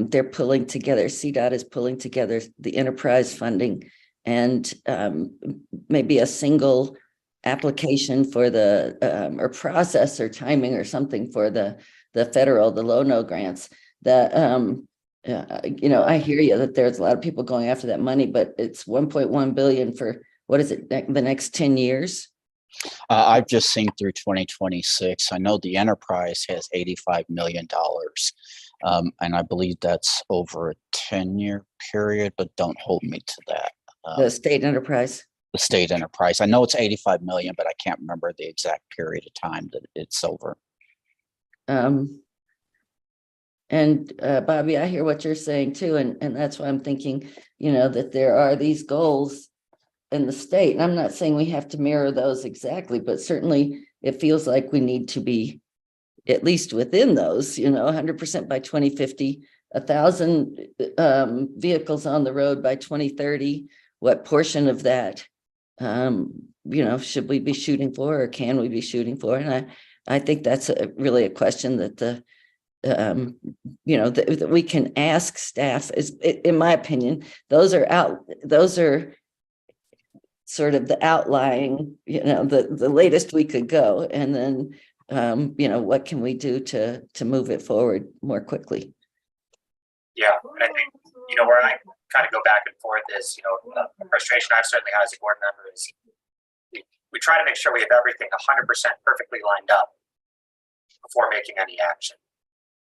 they're pulling together, CDOT is pulling together the enterprise funding and maybe a single application for the or process or timing or something for the federal, the low-no grants. That I hear you that there's a lot of people going after that money, but it's 1.1 billion for what is it, the next 10 years? I've just seen through 2026. I know the enterprise has $85 million. And I believe that's over a 10-year period, but don't hold me to that. The state enterprise. The state enterprise. I know it's 85 million, but I can't remember the exact period of time that it's over. And Bobby, I hear what you're saying too. And that's why I'm thinking, that there are these goals in the state. And I'm not saying we have to mirror those exactly, but certainly it feels like we need to be at least within those, 100% by 2050, 1,000 vehicles on the road by 2030. What portion of that, should we be shooting for, or can we be shooting for? And I think that's really a question that that we can ask staff. Is, in my opinion, those are sort of the outlying, the latest we could go, and then what can we do to move it forward more quickly? Yeah, and I think where I kind of go back and forth is the frustration I've certainly had as a board member is we try to make sure we have everything 100% perfectly lined up before making any action.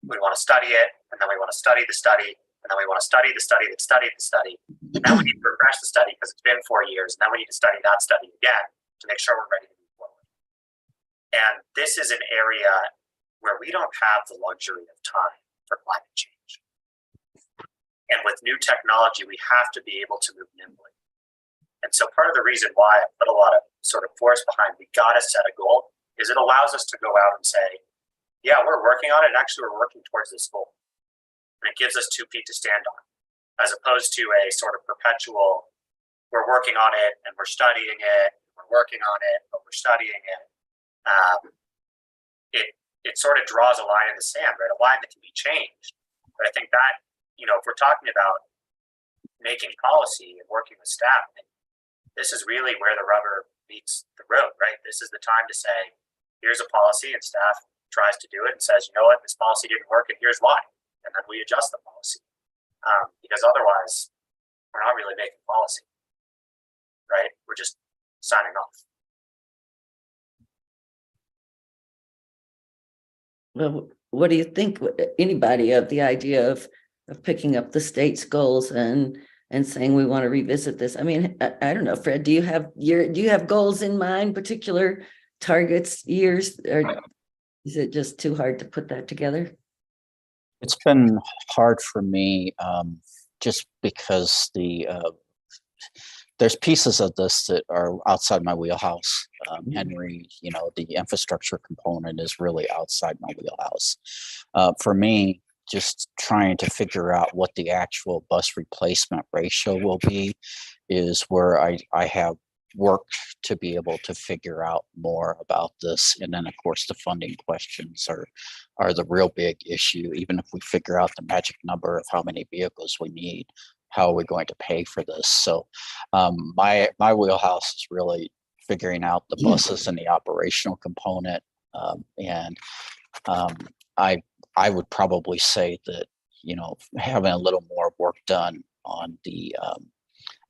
We want to study it, and then we want to study the study, and then we want to study the study that studied the study. And now we need to refresh the study because it's been 4 years. And then we need to study that study again to make sure we're ready to move forward. And this is an area where we don't have the luxury of time for climate change. And with new technology, we have to be able to move nimbly. And so part of the reason why I put a lot of sort of force behind we got to set a goal is it allows us to go out and say, yeah, we're working on it. And actually, we're working towards this goal. And it gives us 2 feet to stand on, as opposed to a sort of perpetual, we're working on it and we're studying it, we're working on it, but we're studying it. It sort of draws a line in the sand, right? A line that can be changed. But I think that, if we're talking about making policy and working with staff, this is really where the rubber meets the road, right? This is the time to say, here's a policy, and staff tries to do it and says, you know what, this policy didn't work, and here's why. And then we adjust the policy. Because otherwise, we're not really making policy, right? We're just signing off. Well, what do you think, anybody, of the idea of picking up the state's goals and saying we want to revisit this? I mean, I don't know, Fred, do you have goals in mind, particular targets, years, or is it just too hard to put that together? It's been hard for me just because there's pieces of this that are outside my wheelhouse. Henry, the infrastructure component is really outside my wheelhouse. For me, just trying to figure out what the actual bus replacement ratio will be is where I have worked to be able to figure out more about this. And then of course the funding questions are the real big issue. Even if we figure out the magic number of how many vehicles we need, how are we going to pay for this? So my wheelhouse is really figuring out the buses and the operational component. I would probably say that, you know, having a little more work done on the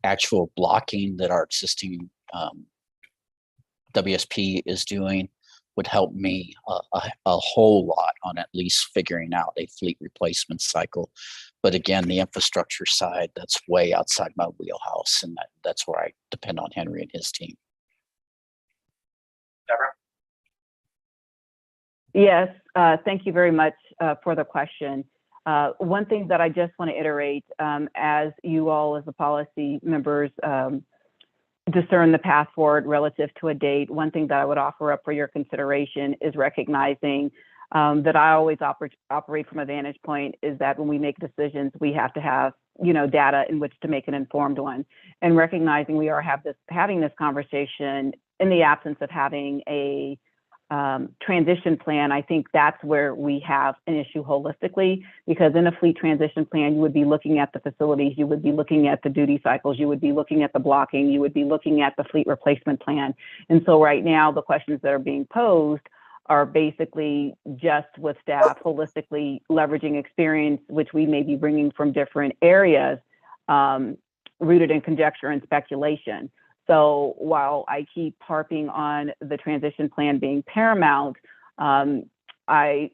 actual blocking that our existing WSP is doing would help me a whole lot on at least figuring out a fleet replacement cycle. But again, the infrastructure side, that's way outside my wheelhouse, and that's where I depend on Henry and his team. Deborah? Yes, thank you very much for the question. One thing that I just want to iterate, as you all as the policy members discern the path forward relative to a date, one thing that I would offer up for your consideration is recognizing that I always operate from a vantage point is that when we make decisions, we have to have, you know, data in which to make an informed one, and recognizing we are having this conversation in the absence of having a transition plan. I think that's where we have an issue holistically, because in a fleet transition plan, you would be looking at the facilities, you would be looking at the duty cycles, you would be looking at the blocking, you would be looking at the fleet replacement plan. And so right now, the questions that are being posed are basically just with staff holistically leveraging experience, which we may be bringing from different areas, rooted in conjecture and speculation. So while I keep harping on the transition plan being paramount, I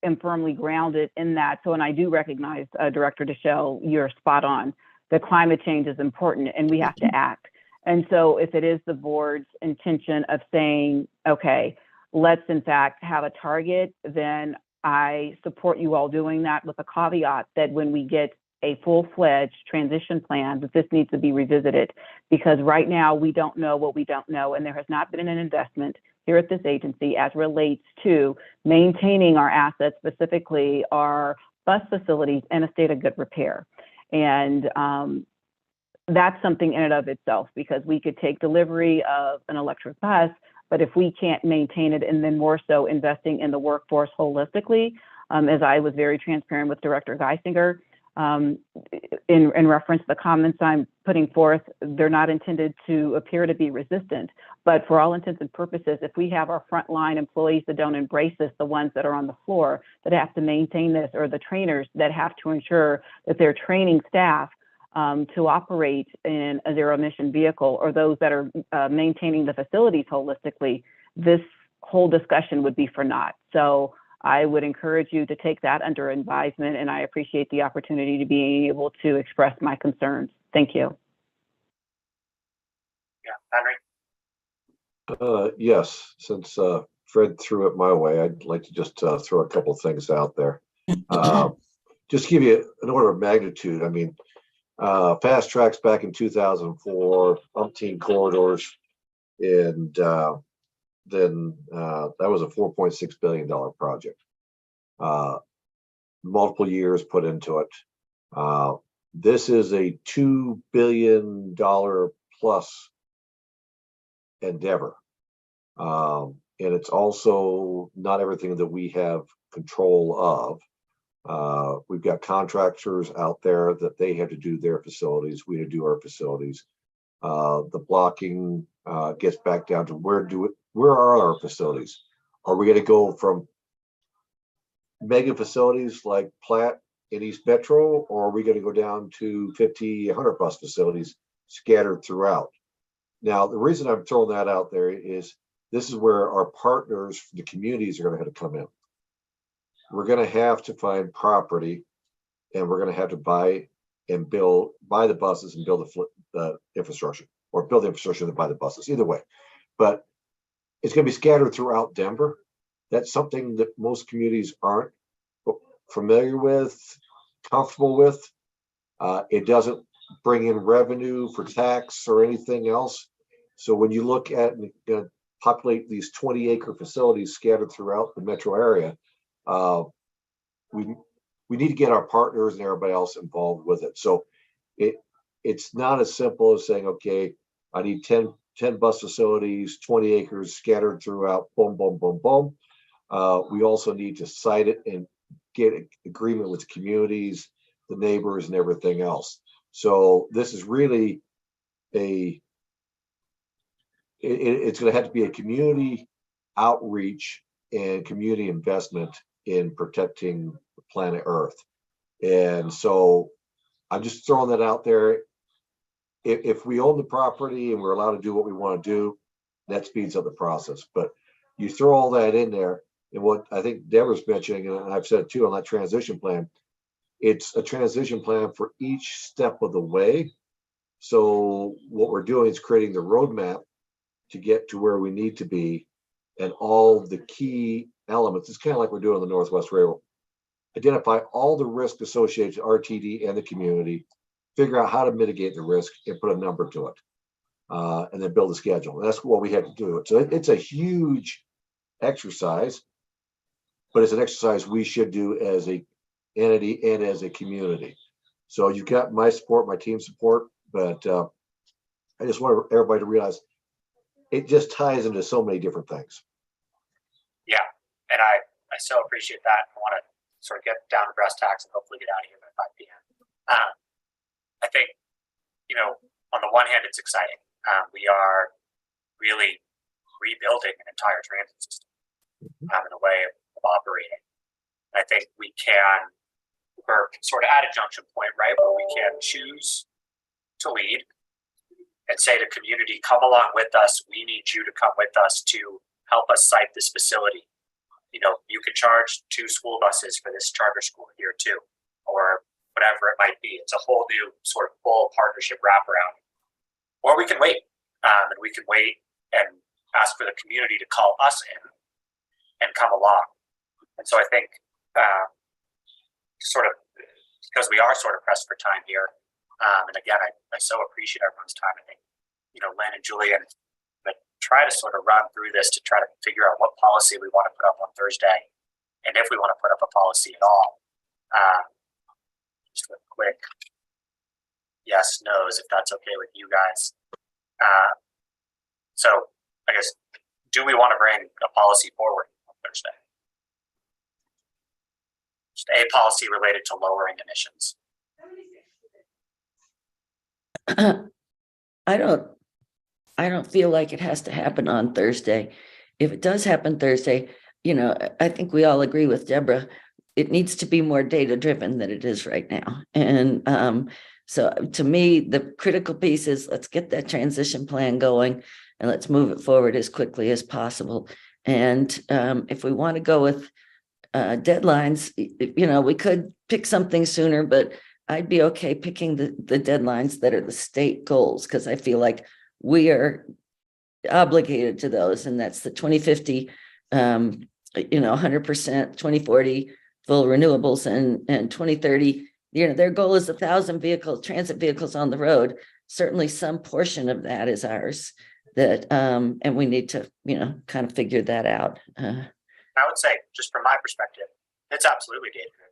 am firmly grounded in that. So, and I do recognize, Director Deschelle, you're spot on. The climate change is important and we have to act. And so if it is the board's intention of saying, okay, let's in fact have a target, then I support you all doing that with a caveat that when we get a full-fledged transition plan, that this needs to be revisited, because right now we don't know what we don't know, and there has not been an investment here at this agency as relates to maintaining our assets, specifically our bus facilities, in a state of good repair. And that's something in and of itself, because we could take delivery of an electric bus, but if we can't maintain it, and then more so investing in the workforce holistically, as I was very transparent with Director Geisinger, in reference to the comments I'm putting forth, they're not intended to appear to be resistant, but for all intents and purposes, if we have our frontline employees that don't embrace this, the ones that are on the floor that have to maintain this, or the trainers that have to ensure that they're training staff to operate in a zero emission vehicle, or those that are maintaining the facilities holistically, this whole discussion would be for naught. So I would encourage you to take that under advisement, and I appreciate the opportunity to be able to express my concerns. Thank you. Yeah, Henry? Yes, since Fred threw it my way, I'd like to just throw a couple of things out there. Just give you an order of magnitude. I mean, fast tracks back in 2004, umpteen corridors, and then that was a $4.6 billion project. Multiple years put into it. This is a $2 billion plus endeavor. And it's also not everything that we have control of. We've got contractors out there that they have to do their facilities. We have to do our facilities. The blocking gets back down to where are our facilities? Are we going to go from mega facilities like Platte in East Metro, or are we going to go down to 50, 100 bus facilities scattered throughout? Now, the reason I'm throwing that out there is this is where our partners, the communities, are going to have to come in. We're going to have to find property, and we're going to have to buy the buses and build the infrastructure, or build the infrastructure and buy the buses, either way. But it's going to be scattered throughout Denver. That's something that most communities aren't familiar with, comfortable with. It doesn't bring in revenue for tax or anything else. So when you look at and populate these 20-acre facilities scattered throughout the metro area, we need to get our partners and everybody else involved with it. So it's not as simple as saying, okay, I need 10 bus facilities, 20 acres scattered throughout, boom, boom, boom, boom. We also need to site it and get agreement with the communities, the neighbors, and everything else. So this is really it's going to have to be a community outreach and community investment in protecting planet Earth. And so I'm just throwing that out there. If we own the property and we're allowed to do what we want to do, that speeds up the process. But you throw all that in there, and what I think Deborah's mentioning, and I've said too on that transition plan, it's a transition plan for each step of the way. So what we're doing is creating the roadmap to get to where we need to be, and all the key elements. It's kind of like we're doing on the Northwest Railroad. Identify all the risk associated to RTD and the community, figure out how to mitigate the risk, and put a number to it, and then build a schedule. And that's what we had to do. So it's a huge exercise, but it's an exercise we should do as a entity and as a community. So you've got my support, my team support, but I just want everybody to realize it just ties into so many different things. Yeah, and I so appreciate that. I want to sort of get down to brass tacks and hopefully get out of here by 5 p.m. I think, on the one hand, it's exciting. We are really rebuilding an entire transit system in a way of operating. And I think we're sort of at a junction point, right, where we can choose to lead and say to community, come along with us. We need you to come with us to help us site this facility. You can charge 2 school buses for this charter school here too, or whatever it might be. It's a whole new sort of full partnership wraparound. Or we can wait, and we can wait and ask for the community to call us in and come along. And so I think sort of, because we are sort of pressed for time here, and again, I so appreciate everyone's time. I think, Lynn and Julian, try to sort of run through this to try to figure out what policy we want to put up on Thursday, and if we want to put up a policy at all. Just a quick yes, no's, if that's okay with you guys. So I guess, do we want to bring a policy forward on Thursday? Just a policy related to lowering emissions. I don't feel like it has to happen on Thursday. If it does happen Thursday, I think we all agree with Deborah. It needs to be more data driven than it is right now. And so to me, the critical piece is let's get that transition plan going and let's move it forward as quickly as possible. And if we want to go with deadlines, we could pick something sooner, but I'd be okay picking the deadlines that are the state goals, because I feel like we are obligated to those, and that's the 2050, 100%, 2040 full renewables, and 2030. Their goal is 1,000 transit vehicles on the road. Certainly, some portion of that is ours. And we need to, kind of figure that out. I would say, just from my perspective, it's absolutely data driven.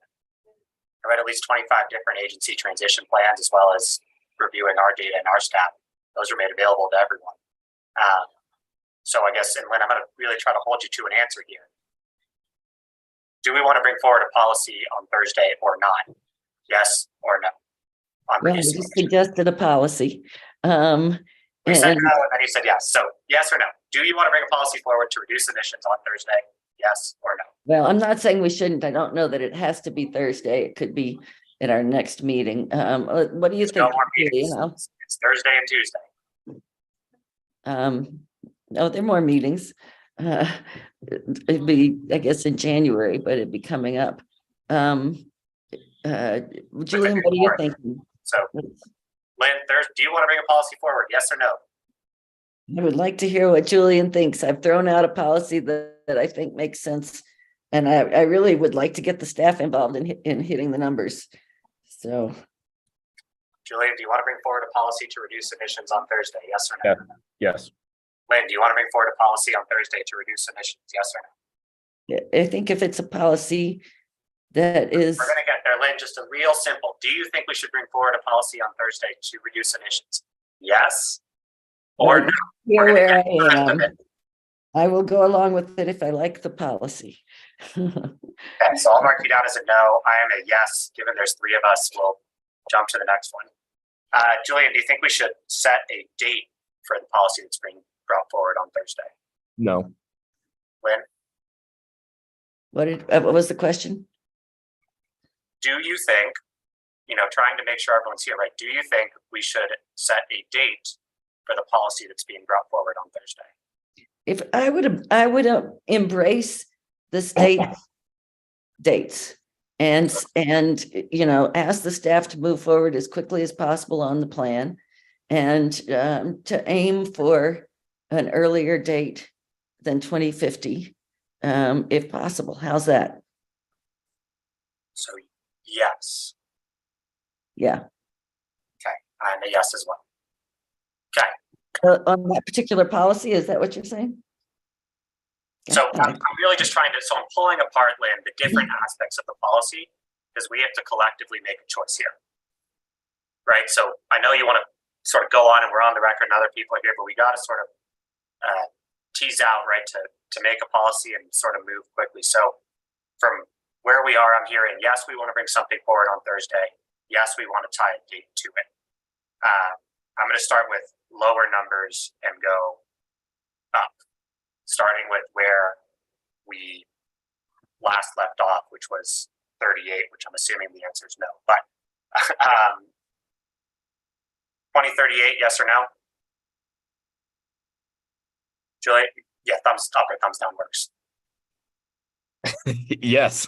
I read at least 25 different agency transition plans, as well as reviewing our data and our staff. Those are made available to everyone. So I guess, and Lynn, I'm going to really try to hold you to an answer here. Do we want to bring forward a policy on Thursday or not? Yes or no? Well, you suggested a policy. We said no, and then you said yes. So yes or no? Do you want to bring a policy forward to reduce emissions on Thursday? Yes or no? Well, I'm not saying we shouldn't. I don't know that it has to be Thursday. It could be at our next meeting. What do you think? No more meetings. It's Thursday and Tuesday. No, there are more meetings. It'd be, I guess, in January, but it'd be coming up. Julian, what are you thinking? So, Lynn, do you want to bring a policy forward? Yes or no? I would like to hear what Julian thinks. I've thrown out a policy that I think makes sense, and I really would like to get the staff involved in hitting the numbers. So, Julian, do you want to bring forward a policy to reduce emissions on Thursday? Yes or no? Yes. Lynn, do you want to bring forward a policy on Thursday to reduce emissions? Yes or no? I think if it's a policy that is, we're going to get there. Lynn, just a real simple. Do you think we should bring forward a policy on Thursday to reduce emissions? Yes. Or no? Here We're gonna where get the rest I of am. it. I will go along with it if I like the policy. Okay, so I'll mark you down as a no. I am a yes. Given there's three of us, we'll jump to the next one. Julian, do you think we should set a date for the policy that's being brought forward on Thursday? No. Lynn, What was the question? do you think, trying to make sure everyone's here, right? Do you think we should set a date for the policy that's being brought forward on Thursday? If I would embrace the state dates and ask the staff to move forward as quickly as possible on the plan and to aim for an earlier date than 2050, if possible. How's that? So yes. Yeah. Okay, I'm a yes as well. Okay. On that particular policy, is that what you're saying? So I'm really just trying to, so I'm pulling apart, Lynn, the different aspects of the policy because we have to collectively make a choice here. Right? So I know you want to sort of go on and we're on the record and other people are here, but we got to sort of tease out, right, to make a policy and sort of move quickly. So from where we are, I'm hearing, yes, we want to bring something forward on Thursday. Yes, we want to tie a date to it. I'm going to start with lower numbers and go up, starting with where we last left off, which was 38, which I'm assuming the answer is no. But 2038, yes or no? Julie, yeah, thumbs up or thumbs down works. Yes.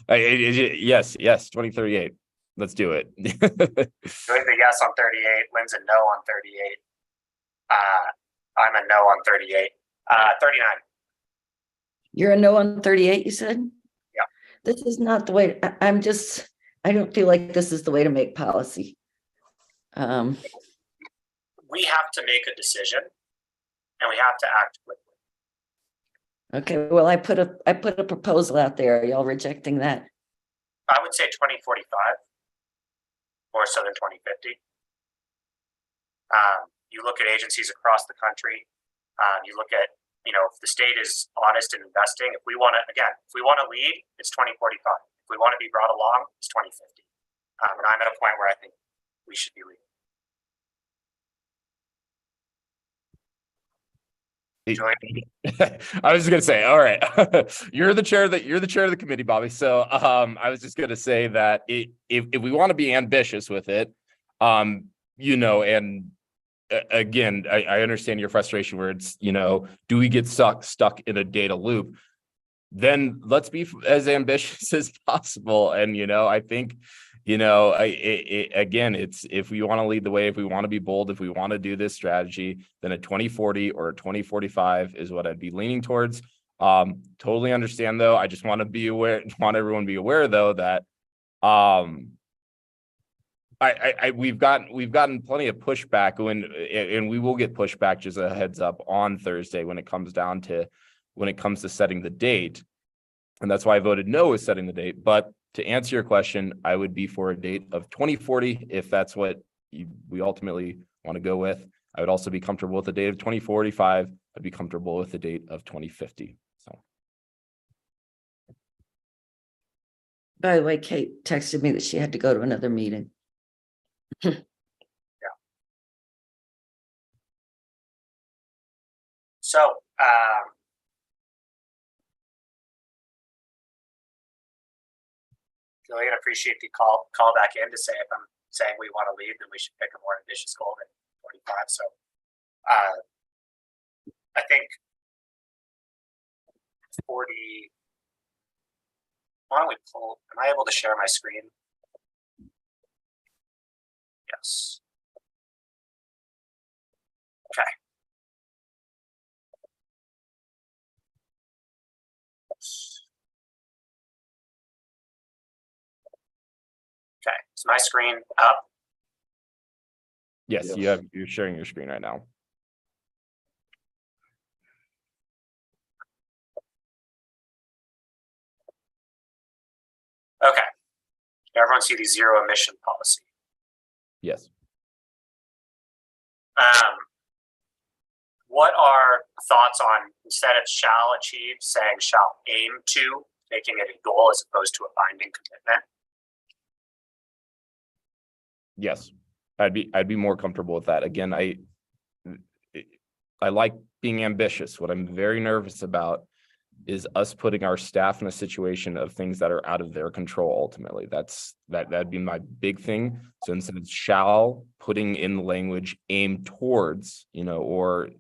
Yes, 2038. Let's do it. Julie's a yes on 38. Lynn's a no on 38. I'm a no on 38. 39. You're a no on 38, you said? Yeah. This is not the way. I don't feel like this is the way to make policy. We have to make a decision and we have to act quickly. Okay, well, I put a proposal out there. Are y'all rejecting that? I would say 2045, more so than 2050. You look at agencies across the country. You look at, if the state is honest in investing, if we want to lead, it's 2045. If we want to be brought along, it's 2050. And I'm at a point where I think we should be leading. I was just gonna say, all right, you're the chair of the committee, Bobby. So I was just gonna say that if we want to be ambitious with it, and again, I understand your frustration where it's, do we get stuck in a data loop? Then let's be as ambitious as possible. And I think, again, it's if we want to lead the way, if we want to be bold, if we want to do this strategy, then a 2040 or a 2045 is what I'd be leaning towards. Totally understand though. I just want everyone to be aware though that we've gotten plenty of pushback and we will get pushback, just a heads up, on Thursday when it comes to setting the date. And that's why I voted no with setting the date. But to answer your question, I would be for a date of 2040 if that's what we ultimately want to go with. I would also be comfortable with the date of 2045. I'd be comfortable with the date of 2050. So. By the way, Kate texted me that she had to go to another meeting. Yeah. So, Julian, appreciate the call back in to say if I'm saying we want to lead, then we should pick a more ambitious goal than 45. So I think 40. Why don't we pull? Am I able to share my screen? Yes. Okay. Okay, is my screen up? Yes, you're sharing your screen right now. Okay. Everyone see the zero emission policy? Yes. What are thoughts on, instead of shall achieve, saying shall aim to, making it a goal as opposed to a binding commitment? Yes, I'd be more comfortable with that. Again, I like being ambitious. What I'm very nervous about is us putting our staff in a situation of things that are out of their control. Ultimately, that'd be my big thing. So instead of shall, putting in the language aim towards, or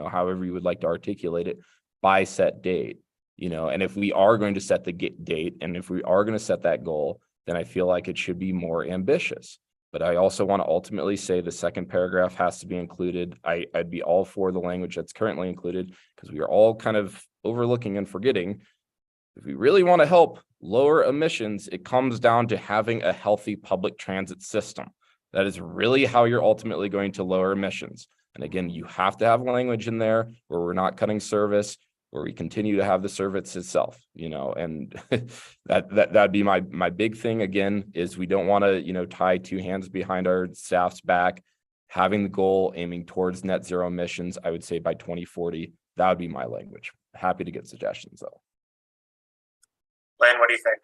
however you would like to articulate it, by set date, and if we are going to set the date, and if we are going to set that goal, then I feel like it should be more ambitious. But I also want to ultimately say the second paragraph has to be included. I'd be all for the language that's currently included, because we are all kind of overlooking and forgetting. If we really want to help lower emissions, it comes down to having a healthy public transit system. That is really how you're ultimately going to lower emissions. And again, you have to have language in there where we're not cutting service, where we continue to have the service itself, and that'd be my big thing. Again, is we don't want to, tie two hands behind our staff's back. Having the goal aiming towards net zero emissions, I would say by 2040, that would be my language. Happy to get suggestions though. Lynn, what do you think?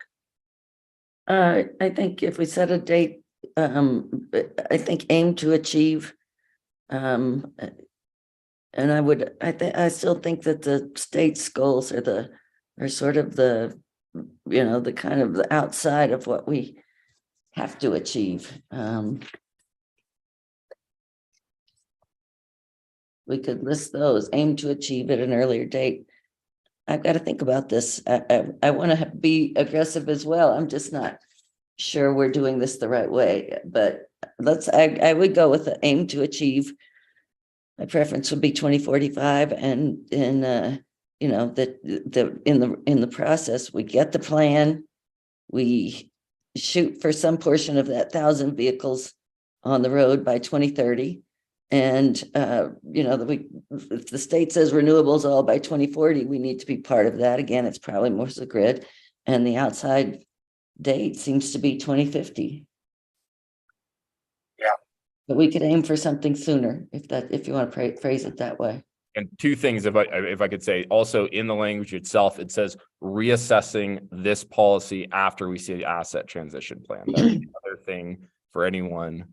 I think if we set a date, I think aim to achieve. And I still think that the state's goals are sort of the kind of the outside of what we have to achieve. We could list those, aim to achieve at an earlier date. I've got to think about this. I want to be aggressive as well. I'm just not sure we're doing this the right way, but I would go with the aim to achieve. My preference would be 2045, and that in the process, we get the plan, we shoot for some portion of that 1,000 vehicles on the road by 2030. And, if the state says renewables all by 2040, we need to be part of that. Again, it's probably more the grid, and the outside date seems to be 2050. Yeah. But we could aim for something sooner if you want to phrase it that way. And two things, if I could say, also in the language itself, it says reassessing this policy after we see the asset transition plan. That's the other thing for anyone.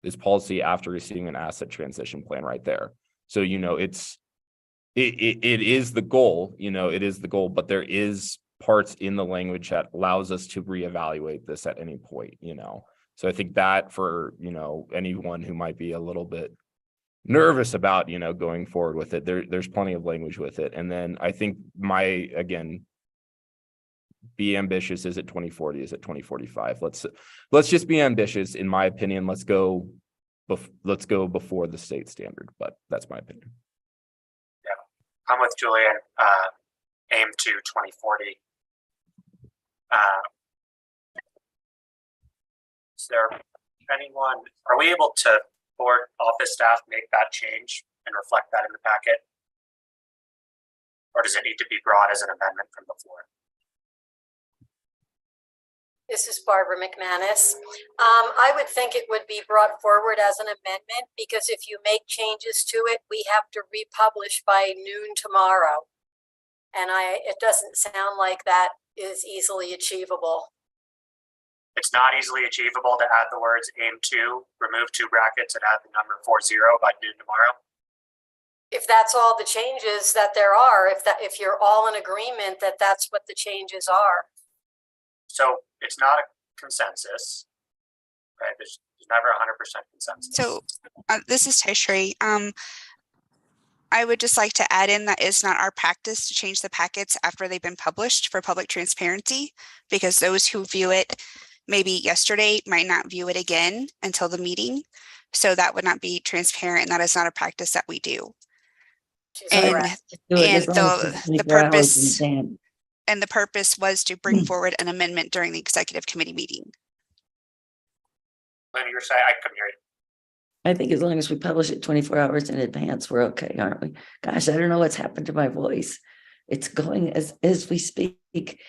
This policy after receiving an asset transition plan right there. So, it is the goal, it is the goal, but there is parts in the language that allows us to reevaluate this at any point, So I think that for, anyone who might be a little bit nervous about, going forward with it, there's plenty of language with it. And then I think be ambitious. Is it 2040? Is it 2045? Let's just be ambitious. In my opinion, let's go before the state standard, but that's my opinion. Yeah, I'm with Julian. Aim to 2040. Is there anyone, are we able to, board office staff, make that change and reflect that in the packet? Or does it need to be brought as an amendment from the floor? This is Barbara McManus. I would think it would be brought forward as an amendment, because if you make changes to it, we have to republish by noon tomorrow. And it doesn't sound like that is easily achievable. It's not easily achievable to add the words aim to, remove two brackets, and add the number 40 by noon tomorrow. If that's all the changes that there are, if you're all in agreement that that's what the changes are. So it's not a consensus, right? There's never 100% consensus. So this is Tishri. I would just like to add in that it's not our practice to change the packets after they've been published for public transparency, because those who view it maybe yesterday might not view it again until the meeting. So that would not be transparent, and that is not a practice that we do. And the purpose was to bring forward an amendment during the executive committee meeting. Lynn, you're saying, I couldn't hear you. I think as long as we publish it 24 hours in advance, we're okay, aren't we? Gosh, I don't know what's happened to my voice. It's going as we speak.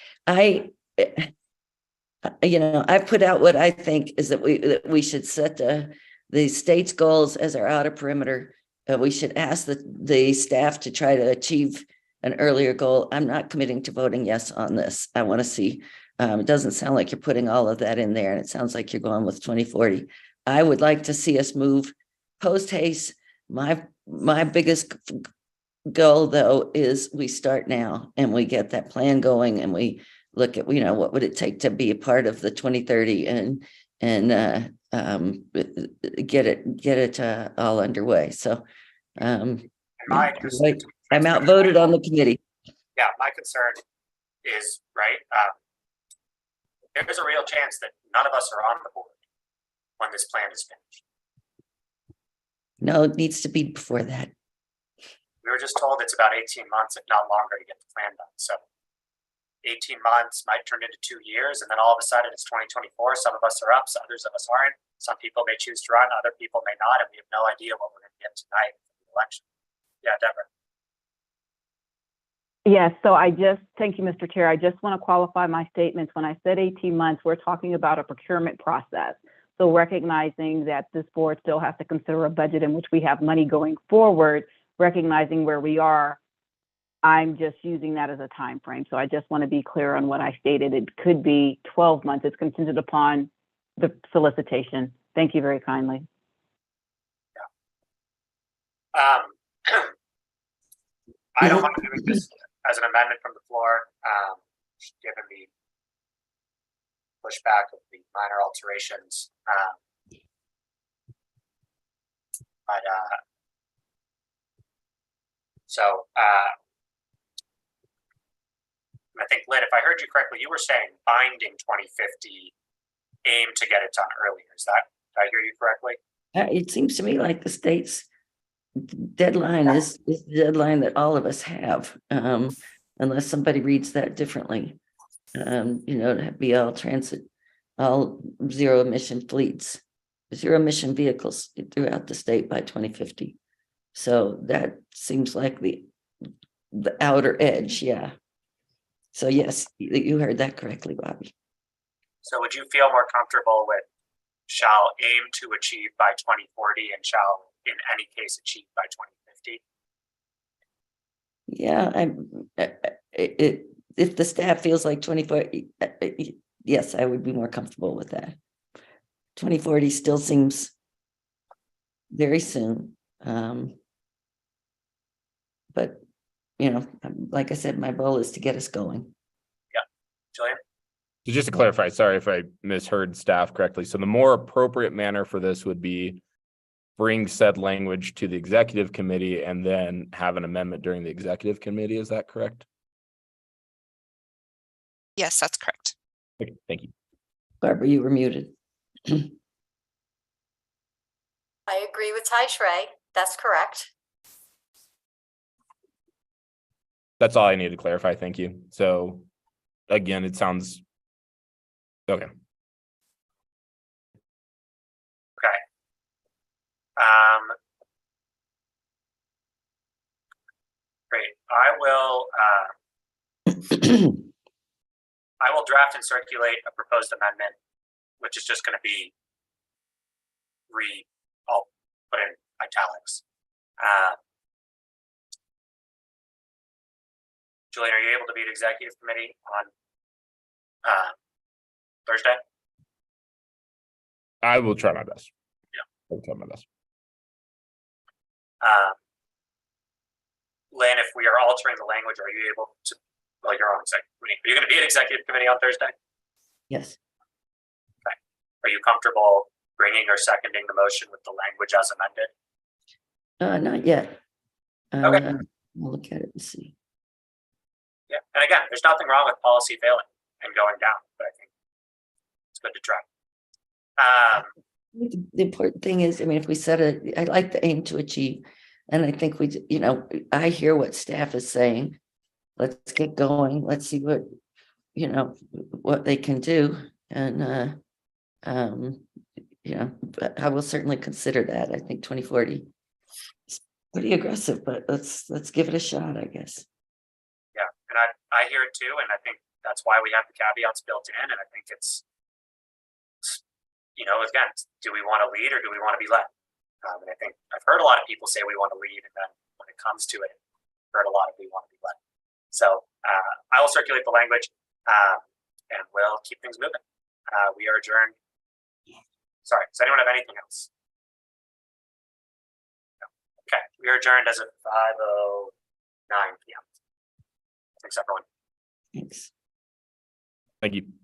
you know, I put out what I think is that we should set the state's goals as our outer perimeter. We should ask the staff to try to achieve an earlier goal. I'm not committing to voting yes on this. I want to see, it doesn't sound like you're putting all of that in there, and it sounds like you're going with 2040. I would like to see us move post haste. My biggest goal, though, is we start now and we get that plan going, and we look at, you know, what would it take to be a part of the 2030 and get it all underway. So My, I'm outvoted on the committee. yeah, my concern is, right, there's a real chance that none of us are on the board when this plan is finished. No, it needs to be before that. We were just told it's about 18 months, if not longer, to get the plan done. So 18 months might turn into 2 years, and then all of a sudden it's 2024. Some of us are up, some others of us aren't. Some people may choose to run, other people may not, and we have no idea what we're going to get tonight for the election. Yeah, Deborah. Yes, so thank you, Mr. Chair. I just want to qualify my statements. When I said 18 months, we're talking about a procurement process. So recognizing that this board still has to consider a budget in which we have money going forward, recognizing where we are, I'm just using that as a time frame. So I just want to be clear on what I stated. It could be 12 months. It's contingent upon the solicitation. Thank you very kindly. Yeah. I don't want to do this as an amendment from the floor, given the pushback of the minor alterations. I think, Lynn, if I heard you correctly, you were saying binding 2050, aim to get it done earlier. Did I hear you correctly? It seems to me like the state's deadline is the deadline that all of us have, unless somebody reads that differently. You know, to be all zero emission fleets, zero emission vehicles throughout the state by 2050. So that seems like the outer edge. Yeah. So yes, you heard that correctly, Bobby. So would you feel more comfortable with shall aim to achieve by 2040 and shall in any case achieve by 2050? Yeah, if the staff feels like 2040, yes, I would be more comfortable with that. 2040 still seems very soon. But, you know, like I said, my goal is to get us going. Yeah. Julian? So just to clarify, sorry if I misheard staff correctly. So the more appropriate manner for this would be bring said language to the executive committee and then have an amendment during the executive committee. Is that correct? Yes, that's correct. Okay, thank you. Barbara, you were muted. I agree with Ty Shrey. That's correct. That's all I need to clarify. Thank you. So again, it sounds okay. Okay. Great. I will draft and circulate a proposed amendment, which is just going to be I'll put in italics. Julian, are you able to be at executive committee on Thursday? I will try my best. Yeah. I'll try my best. Lynn, if we are altering the language, are you able to, well, your own executive committee, are you going to be at executive committee on Thursday? Yes. Okay. Are you comfortable bringing or seconding the motion with the language as amended? Not yet. Okay. We'll look at it and see. Yeah, and again, there's nothing wrong with policy failing and going down, but I think it's good to try. The important thing is, I mean, if we set I like the aim to achieve, and I think I hear what staff is saying. Let's get going. Let's see what they can do, and but I will certainly consider that. I think 2040 is pretty aggressive, but let's give it a shot, I guess. Yeah, and I hear it too, and I think that's why we have the caveats built in. And I think it's, again, do we want to lead or do we want to be led? And I think I've heard a lot of people say we want to lead, and then when it comes to it, I've heard a lot of we want to be led. So I will circulate the language, and we'll keep things moving. We are adjourned. Sorry, does anyone have anything else? No. Okay, we are adjourned as of 5:09 p.m. Thanks, everyone. Thanks. Thank you.